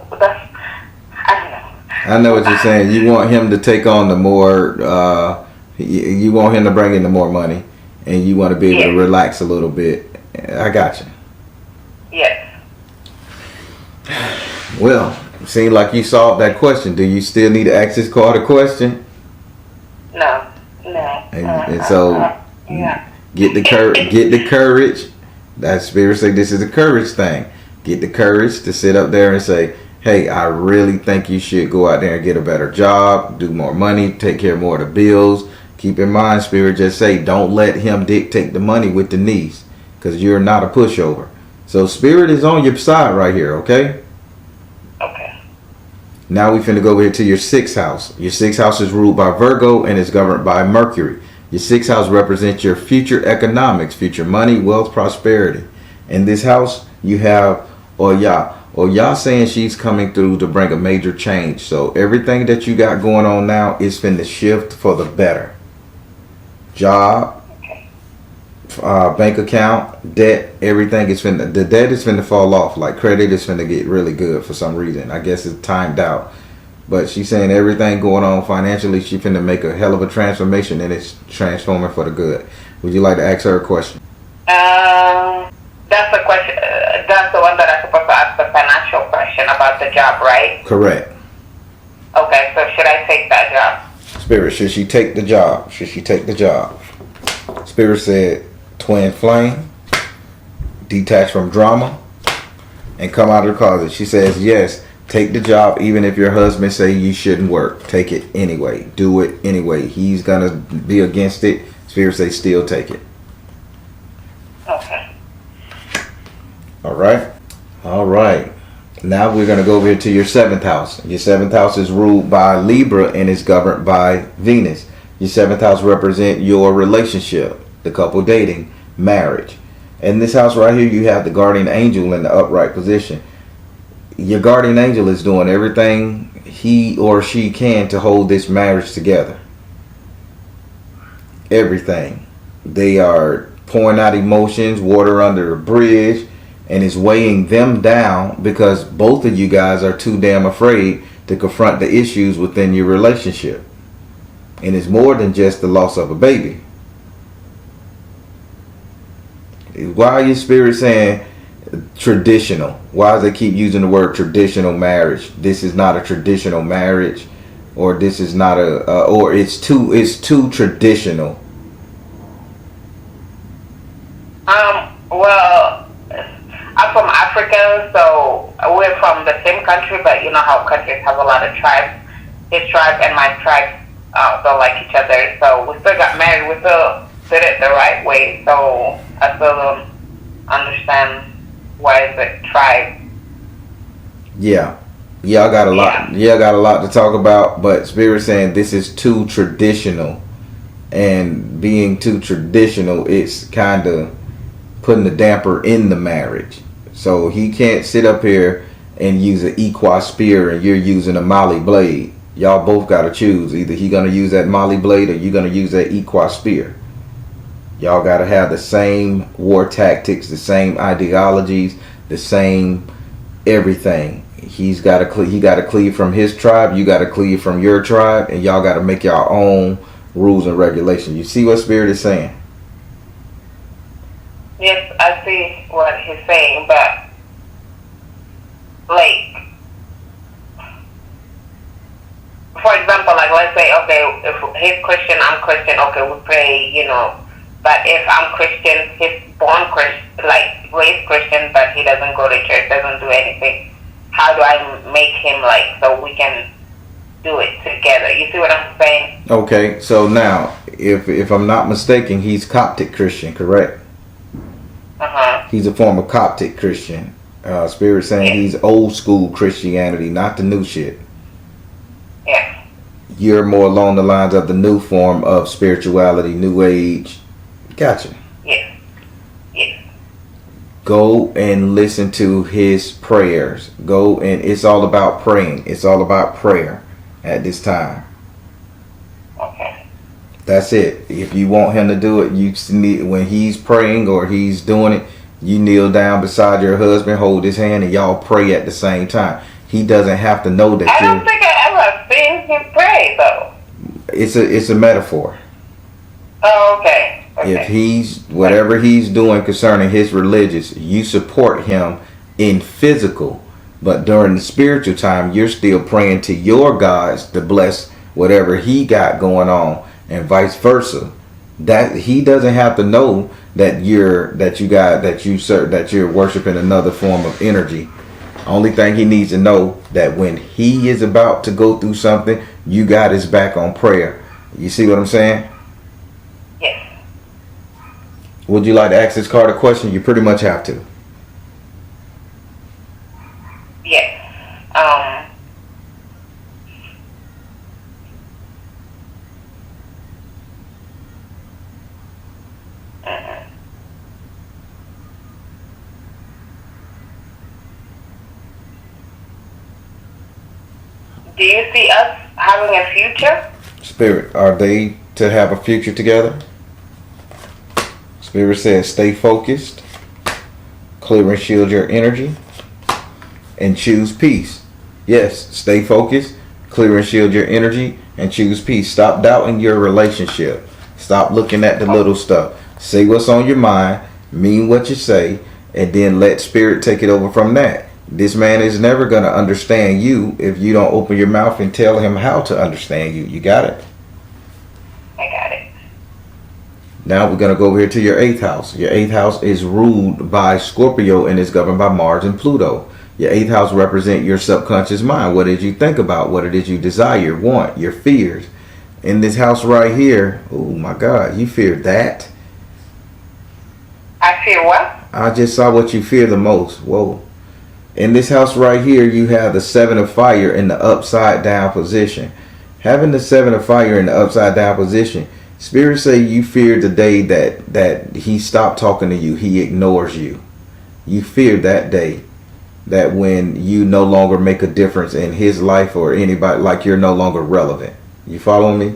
I don't know. I know what you're saying. You want him to take on the more, you want him to bring in the more money, and you want to be able to relax a little bit. I got you. Yes. Well, it seemed like you solved that question. Do you still need to ask this card a question? No. And so, yeah. get the courage. That Spirit say this is a courage thing. Get the courage to sit up there and say, hey, I really think you should go out there and get a better job, do more money, take care of more of the bills. Keep in mind, Spirit just say, don't let him dictate the money with the niece, because you're not a pushover. So Spirit is on your side right here, okay? Okay. Now we finna go over here to your 6th house. Your 6th house is ruled by Virgo and is governed by Mercury. Your 6th house represents your future economics, future money, wealth, prosperity. In this house, you have Oya saying she's coming through to bring a major change. So everything that you got going on now is finna shift for the better. Job, bank account, debt, everything is finna, the debt is finna fall off. Like credit is finna get really good for some reason. I guess it's timed out. But she's saying everything going on financially, she finna make a hell of a transformation, and it's transforming for the good. Would you like to ask her a question? That's the question. That's the one that I'm supposed to ask, the financial question about the job, right? Correct. Okay, so should I take that job? Spirit, should she take the job? Should she take the job? Spirit said, twin flame, detach from drama, and come out of the closet. She says, yes, take the job even if your husband say you shouldn't work. Take it anyway. Do it anyway. He's going to be against it. Spirit say, still take it. Okay. All right. Now we're going to go over here to your 7th house. Your 7th house is ruled by Libra and is governed by Venus. Your 7th house represents your relationship, the couple dating, marriage. In this house right here, you have the guardian angel in the upright position. Your guardian angel is doing everything he or she can to hold this marriage together. Everything. They are pouring out emotions, water under a bridge, and it's weighing them down because both of you guys are too damn afraid to confront the issues within your relationship. And it's more than just the loss of a baby. Why are your Spirit saying traditional? Why does they keep using the word traditional marriage? This is not a traditional marriage, or this is not or it's too traditional. Well, I'm from Africa, so we're from the same country, but you know how countries have a lot of tribes. His tribe and my tribe don't like each other, so we still got married. We still did it the right way, so I still don't understand why is it tribe. Yeah, I got a lot. Yeah, I got a lot to talk about, but Spirit saying this is too traditional, and being too traditional, it's kind of putting a damper in the marriage. So he can't sit up here and use an equa spear and you're using a molly blade. Y'all both got to choose. Either he gonna use that molly blade or you're gonna use that equa spear. Y'all got to have the same war tactics, the same ideologies, the same everything. he got to cleave from his tribe. You got to cleave from your tribe, and y'all got to make your own rules and regulations. You see what Spirit is saying? Yes, I see what he's saying, but like, for example, like let's say, okay, if he's Christian, I'm Christian, okay, we pray, you know. But if I'm Christian, he's born Christian, like raised Christian, but he doesn't go to church, doesn't do anything. How do I make him like so we can do it together? You see what I'm saying? Okay, so now, if I'm not mistaken, he's Coptic Christian, correct? He's a form of Coptic Christian. Spirit saying he's old school Christianity, not the new shit. Yeah. You're more along the lines of the new form of spirituality, new age. Gotcha. Yes. Yes. Go and listen to his prayers. Go and it's all about praying. It's all about prayer at this time. Okay. That's it. If you want him to do it, you need when he's praying or he's doing it, you kneel down beside your husband, hold his hand, and y'all pray at the same time. He doesn't have to know that I don't think I ever seen him pray though. It's a metaphor. Oh, okay. If he's whatever he's doing concerning his religious, you support him in physical, but during the spiritual time, you're still praying to your gods to bless whatever he got going on, and vice versa. That he doesn't have to know that you're worshiping another form of energy. Only thing he needs to know that when he is about to go through something, you got his back on prayer. You see what I'm saying? Yes. Would you like to ask this card a question? You pretty much have to. Yes. Do you see us having a future? Spirit, are they to have a future together? Spirit says stay focused, clear and shield your energy, and choose peace. Yes, stay focused, clear and shield your energy, and choose peace. Stop doubting your relationship. Stop looking at the little stuff. Say what's on your mind, mean what you say, and then let Spirit take it over from that. This man is never going to understand you if you don't open your mouth and tell him how to understand you. You got it? I got it. Now we're going to go over here to your 8th house. Your 8th house is ruled by Scorpio and is governed by Mars and Pluto. Your 8th house represents your subconscious mind. What did you think about? What it is you desire, want, your fears. In this house right here, oh my God, you fear that? I fear what? I just saw what you fear the most. Whoa. In this house right here, you have the 7 of fire in the upside down position. Having the 7 of fire in the upside down position, Spirit say you fear the day that he stopped talking to you, he ignores you. You fear that day, that when you no longer make a difference in his life or anybody, like you're no longer relevant. You follow me?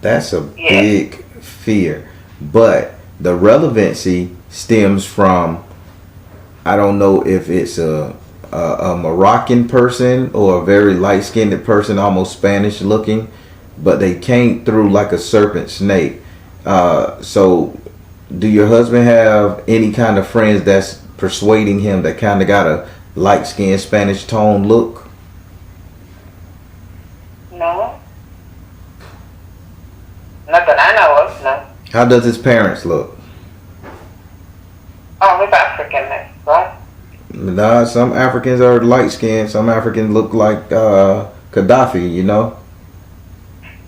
That's a big fear. But the relevancy stems from, I don't know if it's a Moroccan person or a very light-skinned person, almost Spanish looking, but they came through like a serpent snake. So do your husband have any kind of friends that's persuading him that kind of got a light-skinned Spanish tone look? No. Not that I know of, no. How does his parents look? Oh, he's African then, right? Nah, some Africans are light-skinned. Some Africans look like Gaddafi, you know?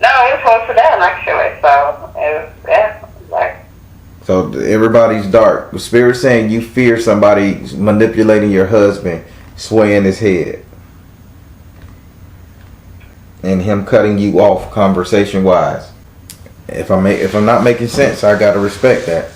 No, he's close to them actually, so yeah, like. So everybody's dark. The Spirit saying you fear somebody manipulating your husband, swaying his head, and him cutting you off conversation-wise. If I'm not making sense, I gotta respect that.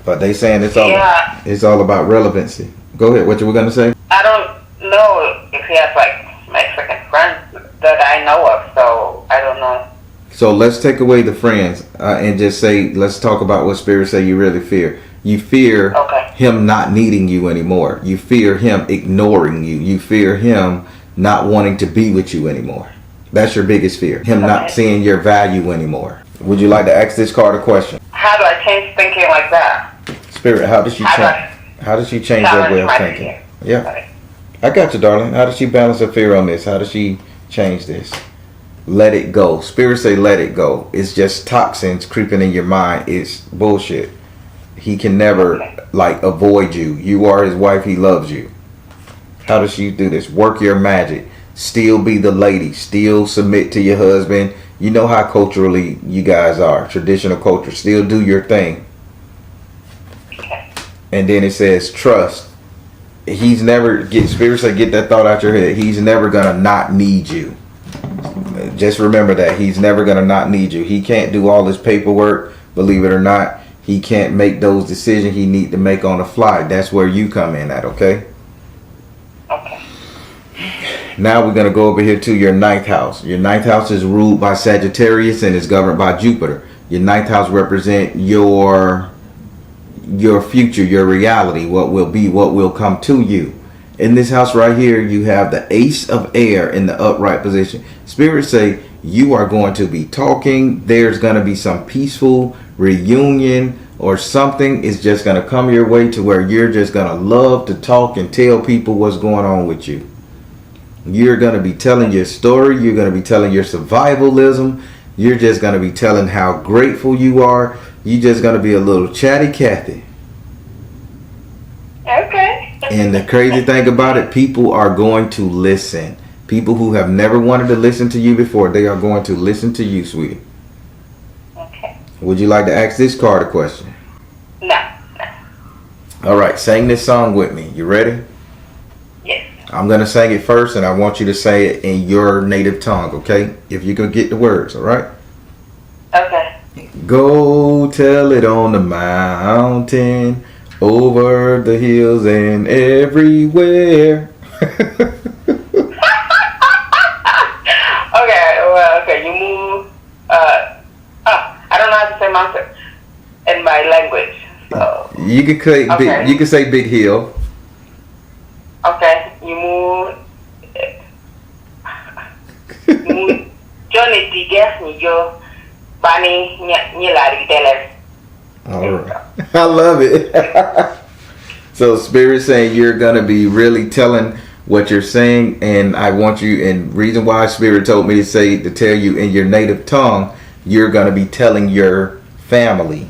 But they saying it's all about relevancy. Go ahead. What you were gonna say? I don't know if he has like Mexican friends that I know of, so I don't know. So let's take away the friends and just say, let's talk about what Spirit say you really fear. You fear Okay. him not needing you anymore. You fear him ignoring you. You fear him not wanting to be with you anymore. That's your biggest fear. Him not seeing your value anymore. Would you like to ask this card a question? How do I change thinking like that? Spirit, how does she change? How does she change that way of thinking? Yeah. Okay. I got you, darling. How does she balance her fear on this? How does she change this? Let it go. Spirit say let it go. It's just toxins creeping in your mind. It's bullshit. He can never like avoid you. You are his wife. He loves you. How does she do this? Work your magic. Still be the lady. Still submit to your husband. You know how culturally you guys are. Traditional culture. Still do your thing. Okay. And then it says trust. He's never Spirit say get that thought out your head. He's never gonna not need you. Just remember that. He's never gonna not need you. He can't do all this paperwork, believe it or not. He can't make those decisions he need to make on the fly. That's where you come in at, okay? Okay. Now we're gonna go over here to your 9th house. Your 9th house is ruled by Sagittarius and is governed by Jupiter. Your 9th house represent your future, your reality, what will be, what will come to you. In this house right here, you have the Ace of Air in the upright position. Spirit say you are going to be talking. There's going to be some peaceful reunion or something is just going to come your way to where you're just going to love to talk and tell people what's going on with you. You're going to be telling your story. You're going to be telling your survivalism. You're just going to be telling how grateful you are. You're just going to be a little chatty Cathy. Okay. And the crazy thing about it, people are going to listen. People who have never wanted to listen to you before, they are going to listen to you, sweetie. Okay. Would you like to ask this card a question? No. All right, sing this song with me. You ready? Yes. I'm going to sing it first, and I want you to say it in your native tongue, okay? If you can get the words, all right? Okay. Go tell it on the mountain, over the hills and everywhere. Okay, you move, I don't know how to say mountain in my language, so. You can say big, you can say big hill. Okay, you move, Johnny Tigas, Nijo, Bani, Nyilari, Teles. All right. I love it. So Spirit saying you're going to be really telling what you're saying, and I want you, and reason why Spirit told me to tell you in your native tongue, you're going to be telling your family.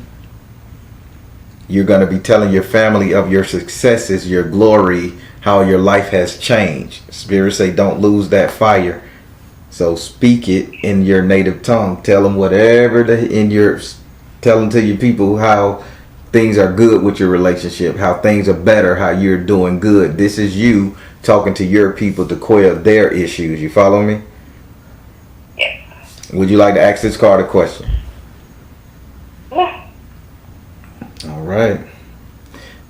You're going to be telling your family of your successes, your glory, how your life has changed. Spirit say don't lose that fire. So speak it in your native tongue. Tell them whatever tell them to your people how things are good with your relationship, how things are better, how you're doing good. This is you talking to your people to quell their issues. You follow me? Yes. Would you like to ask this card a question? Yeah. All right.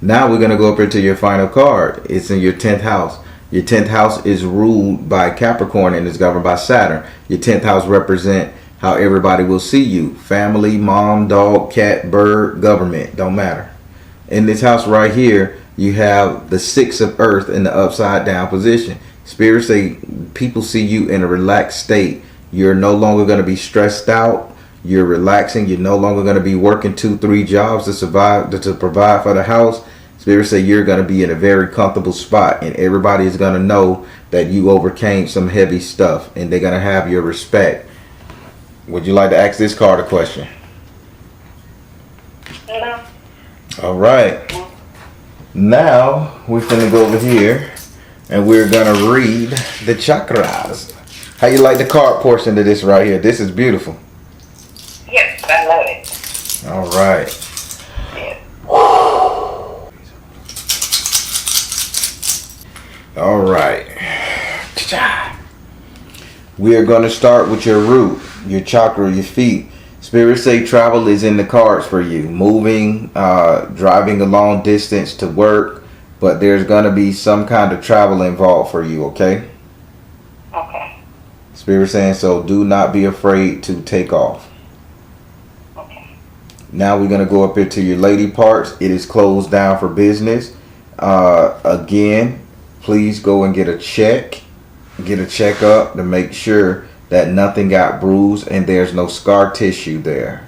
Now we're going to go up into your final card. It's in your 10th house. Your 10th house is ruled by Capricorn and is governed by Saturn. Your 10th house represent how everybody will see you. Family, mom, dog, cat, bird, government. Don't matter. In this house right here, you have the 6 of earth in the upside down position. Spirit say people see you in a relaxed state. You're no longer going to be stressed out. You're relaxing. You're no longer going to be working 2-3 jobs to provide for the house. Spirit say you're going to be in a very comfortable spot, and everybody is going to know that you overcame some heavy stuff, and they're going to have your respect. Would you like to ask this card a question? No. All right. Now we're going to go over here, and we're going to read the chakras. How you like the card portion of this right here? This is beautiful. Yes, I love it. All right. Yes. All right. We are going to start with your root, your chakra, your feet. Spirit say travel is in the cards for you. Moving, driving a long distance to work, but there's going to be some kind of travel involved for you, okay? Okay. Spirit saying so do not be afraid to take off. Okay. Now we're going to go up into your lady parts. It is closed down for business. Again, please go and get a check. Get a checkup to make sure that nothing got bruised and there's no scar tissue there.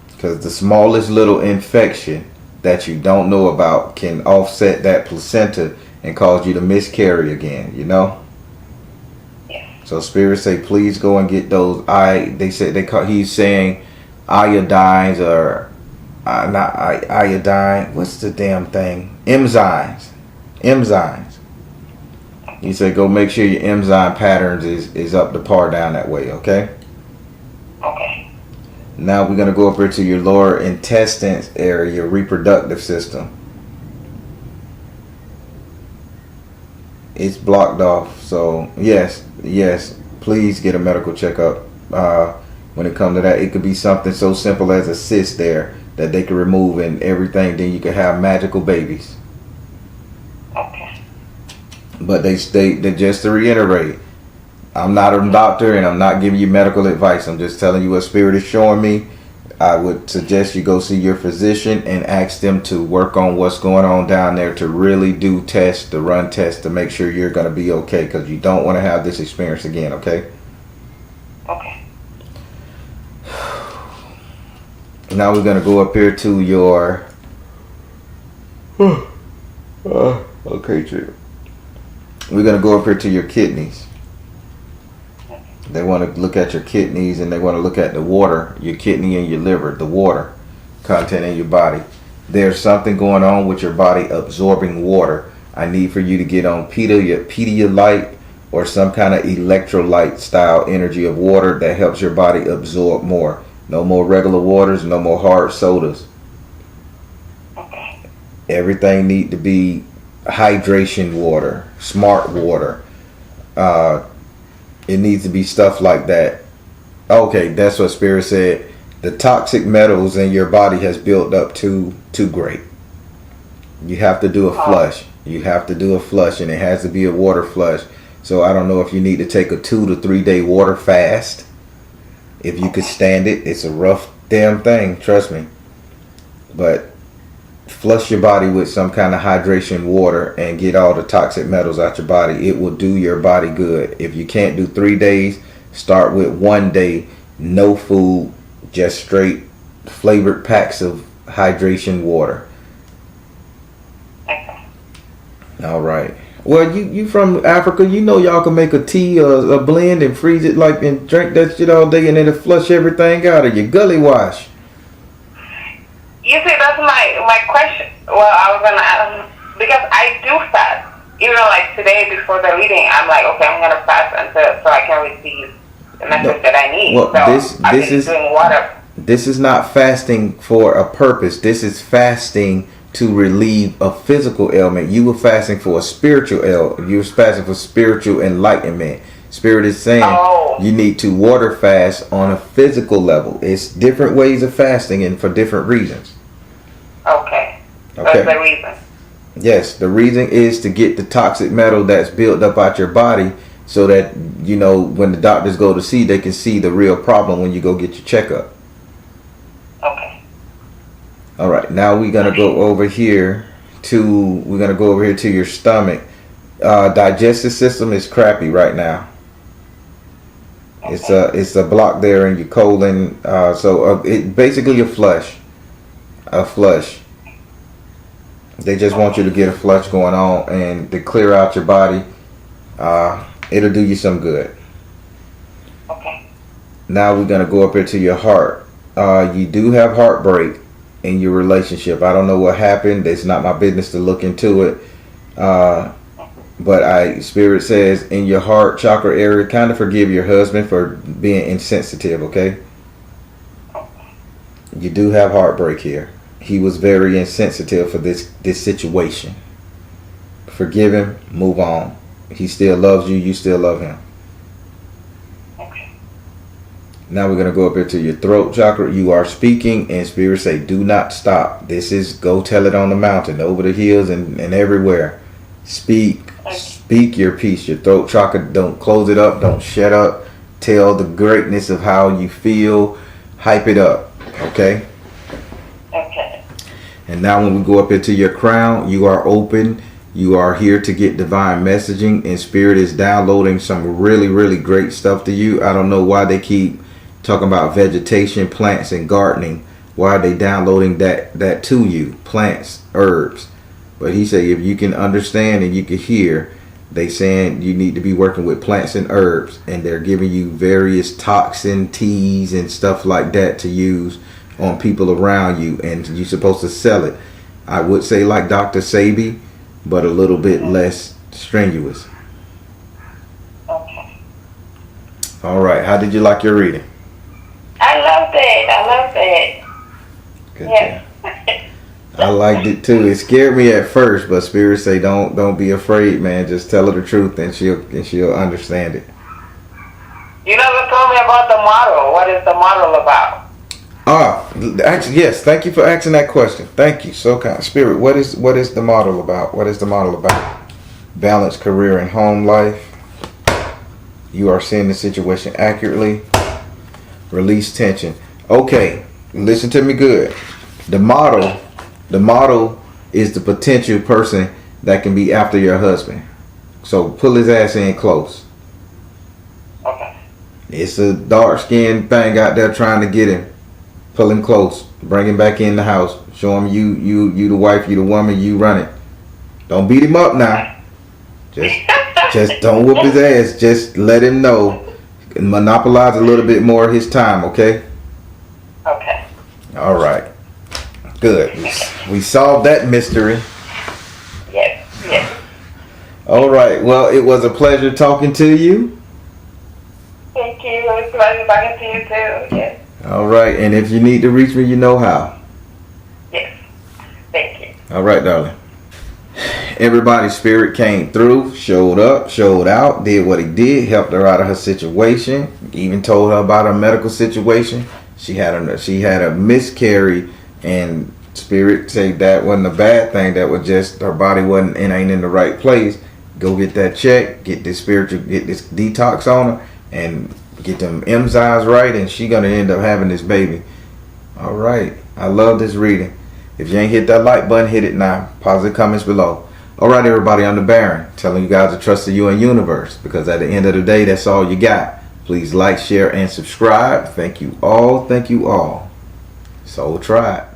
Because the smallest little infection that you don't know about can offset that placenta and cause you to miscarry again, you know? Yeah. So spirits say, please go and get those. He's saying iodines or not iodine. What's the damn thing? Enzymes. He said, go make sure your enzyme patterns is up to par down that way, okay? Okay. Now we're going to go up here to your lower intestines area, your reproductive system. It's blocked off. So, yes, please get a medical checkup. When it comes to that, it could be something so simple as a cyst there that they can remove and everything. Then you can have magical babies. Okay. But they state that, just to reiterate, I'm not a doctor and I'm not giving you medical advice. I'm just telling you what spirit is showing me. I would suggest you go see your physician and ask them to work on what's going on down there, to really do tests, to run tests to make sure you're going to be okay, because you don't want to have this experience again, okay? Okay. Now we're going to go up here to your... okay, Chief. We're going to go up here to your kidneys. They want to look at your kidneys and they want to look at the water, your kidney and your liver, the water content in your body. There's something going on with your body absorbing water. I need for you to get on Pedialyte or some kind of electrolyte style energy of water that helps your body absorb more. No more regular waters, no more hard sodas. Okay. Everything need to be hydration water, smart water. It needs to be stuff like that. Okay, that's what Spirit said. The toxic metals in your body has built up too great. You have to do a flush. You have to do a flush, and it has to be a water flush. So I don't know if you need to take a 2 to 3 day water fast. If you could stand it. It's a rough damn thing, trust me. But flush your body with some kind of hydration water and get all the toxic metals out your body. It will do your body good. If you can't do 3 days, start with 1 day, no food, just straight flavored packs of hydration water. Okay. All right. Well, you from Africa, you know y'all can make a tea or a blend and freeze it like and drink that shit all day and it'll flush everything out of your gully wash. You see, that's my question. Well, I was gonna ask, because I do fast. Even like today before the reading, I'm like, okay, I'm gonna fast so I can receive the message that I need. Well, so I've been doing water. This is not fasting for a purpose. This is fasting to relieve a physical ailment. You were fasting for a spiritual ailment. You were fasting for spiritual enlightenment. Spirit is saying you need to water fast on a physical level. It's different ways of fasting and for different reasons. Okay. That's the reason. Yes, the reason is to get the toxic metal that's built up out your body so that, you know, when the doctors go to see, they can see the real problem when you go get your checkup. Okay. All right, now we're going to go over here to your stomach. Digestive system is crappy right now. Okay. It's a block there in your colon. It basically a flush. They just want you to get a flush going on and to clear out your body. It'll do you some good. Okay. Now we're gonna go up into your heart. You do have heartbreak in your relationship. I don't know what happened. It's not my business to look into it. But Spirit says in your heart chakra area, kind of forgive your husband for being insensitive, okay? You do have heartbreak here. He was very insensitive for this situation. Forgive him, move on. He still loves you, you still love him. Okay. Now we're going to go up into your throat chakra. You are speaking and Spirit say, do not stop. This is go tell it on the mountain, over the hills and everywhere. Speak your piece. Your throat chakra, don't close it up, don't shut up. Tell the greatness of how you feel. Hype it up. Okay? Okay. And now when we go up into your crown, you are open. You are here to get divine messaging, and Spirit is downloading some really, really great stuff to you. I don't know why they keep talking about vegetation, plants, and gardening. Why are they downloading that to you? Plants, herbs. But he said if you can understand and you can hear, they saying you need to be working with plants and herbs, and they're giving you various toxin teas and stuff like that to use on people around you, and you're supposed to sell it. I would say like Dr. Sabi, but a little bit less strenuous. Okay. All right. How did you like your reading? I loved it. Good Yes. job. I liked it too. It scared me at first, but Spirit say don't be afraid, man. Just tell her the truth, and she'll understand it. You never told me about the model. What is the model about? Actually, yes. Thank you for asking that question. Thank you. So kind. Spirit, what is the model about? What is the model about? Balanced career and home life. You are seeing the situation accurately. Release tension. Okay, listen to me good. The model is the potential person that can be after your husband. So pull his ass in close. Okay. It's a dark-skinned thing out there trying to get him. Pull him close. Bring him back in the house. Show him you the wife, you the woman, you run it. Don't beat him up now. Just don't whoop his ass. Just let him know. Monopolize a little bit more of his time, okay? Okay. All right. Good. We solved that mystery. Yes. All right. Well, it was a pleasure talking to you. Thank you. It was a pleasure talking to you too. Yes. All right. And if you need to reach me, you know how. Yes. Thank you. All right, darling. Everybody's Spirit came through, showed up, showed out, did what he did, helped her out of her situation, even told her about her medical situation. She had a miscarry, and Spirit said that wasn't a bad thing. That was just her body ain't in the right place. Go get that check, get this detox on her, and get them enzymes right, and she gonna end up having this baby. All right. I love this reading. If you ain't hit that like button, hit it now. Positive comments below. All right, everybody, I'm the Baron, telling you guys to trust the UN universe, because at the end of the day, that's all you got. Please like, share, and subscribe. Thank you all. Thank you all. Soul Tribe.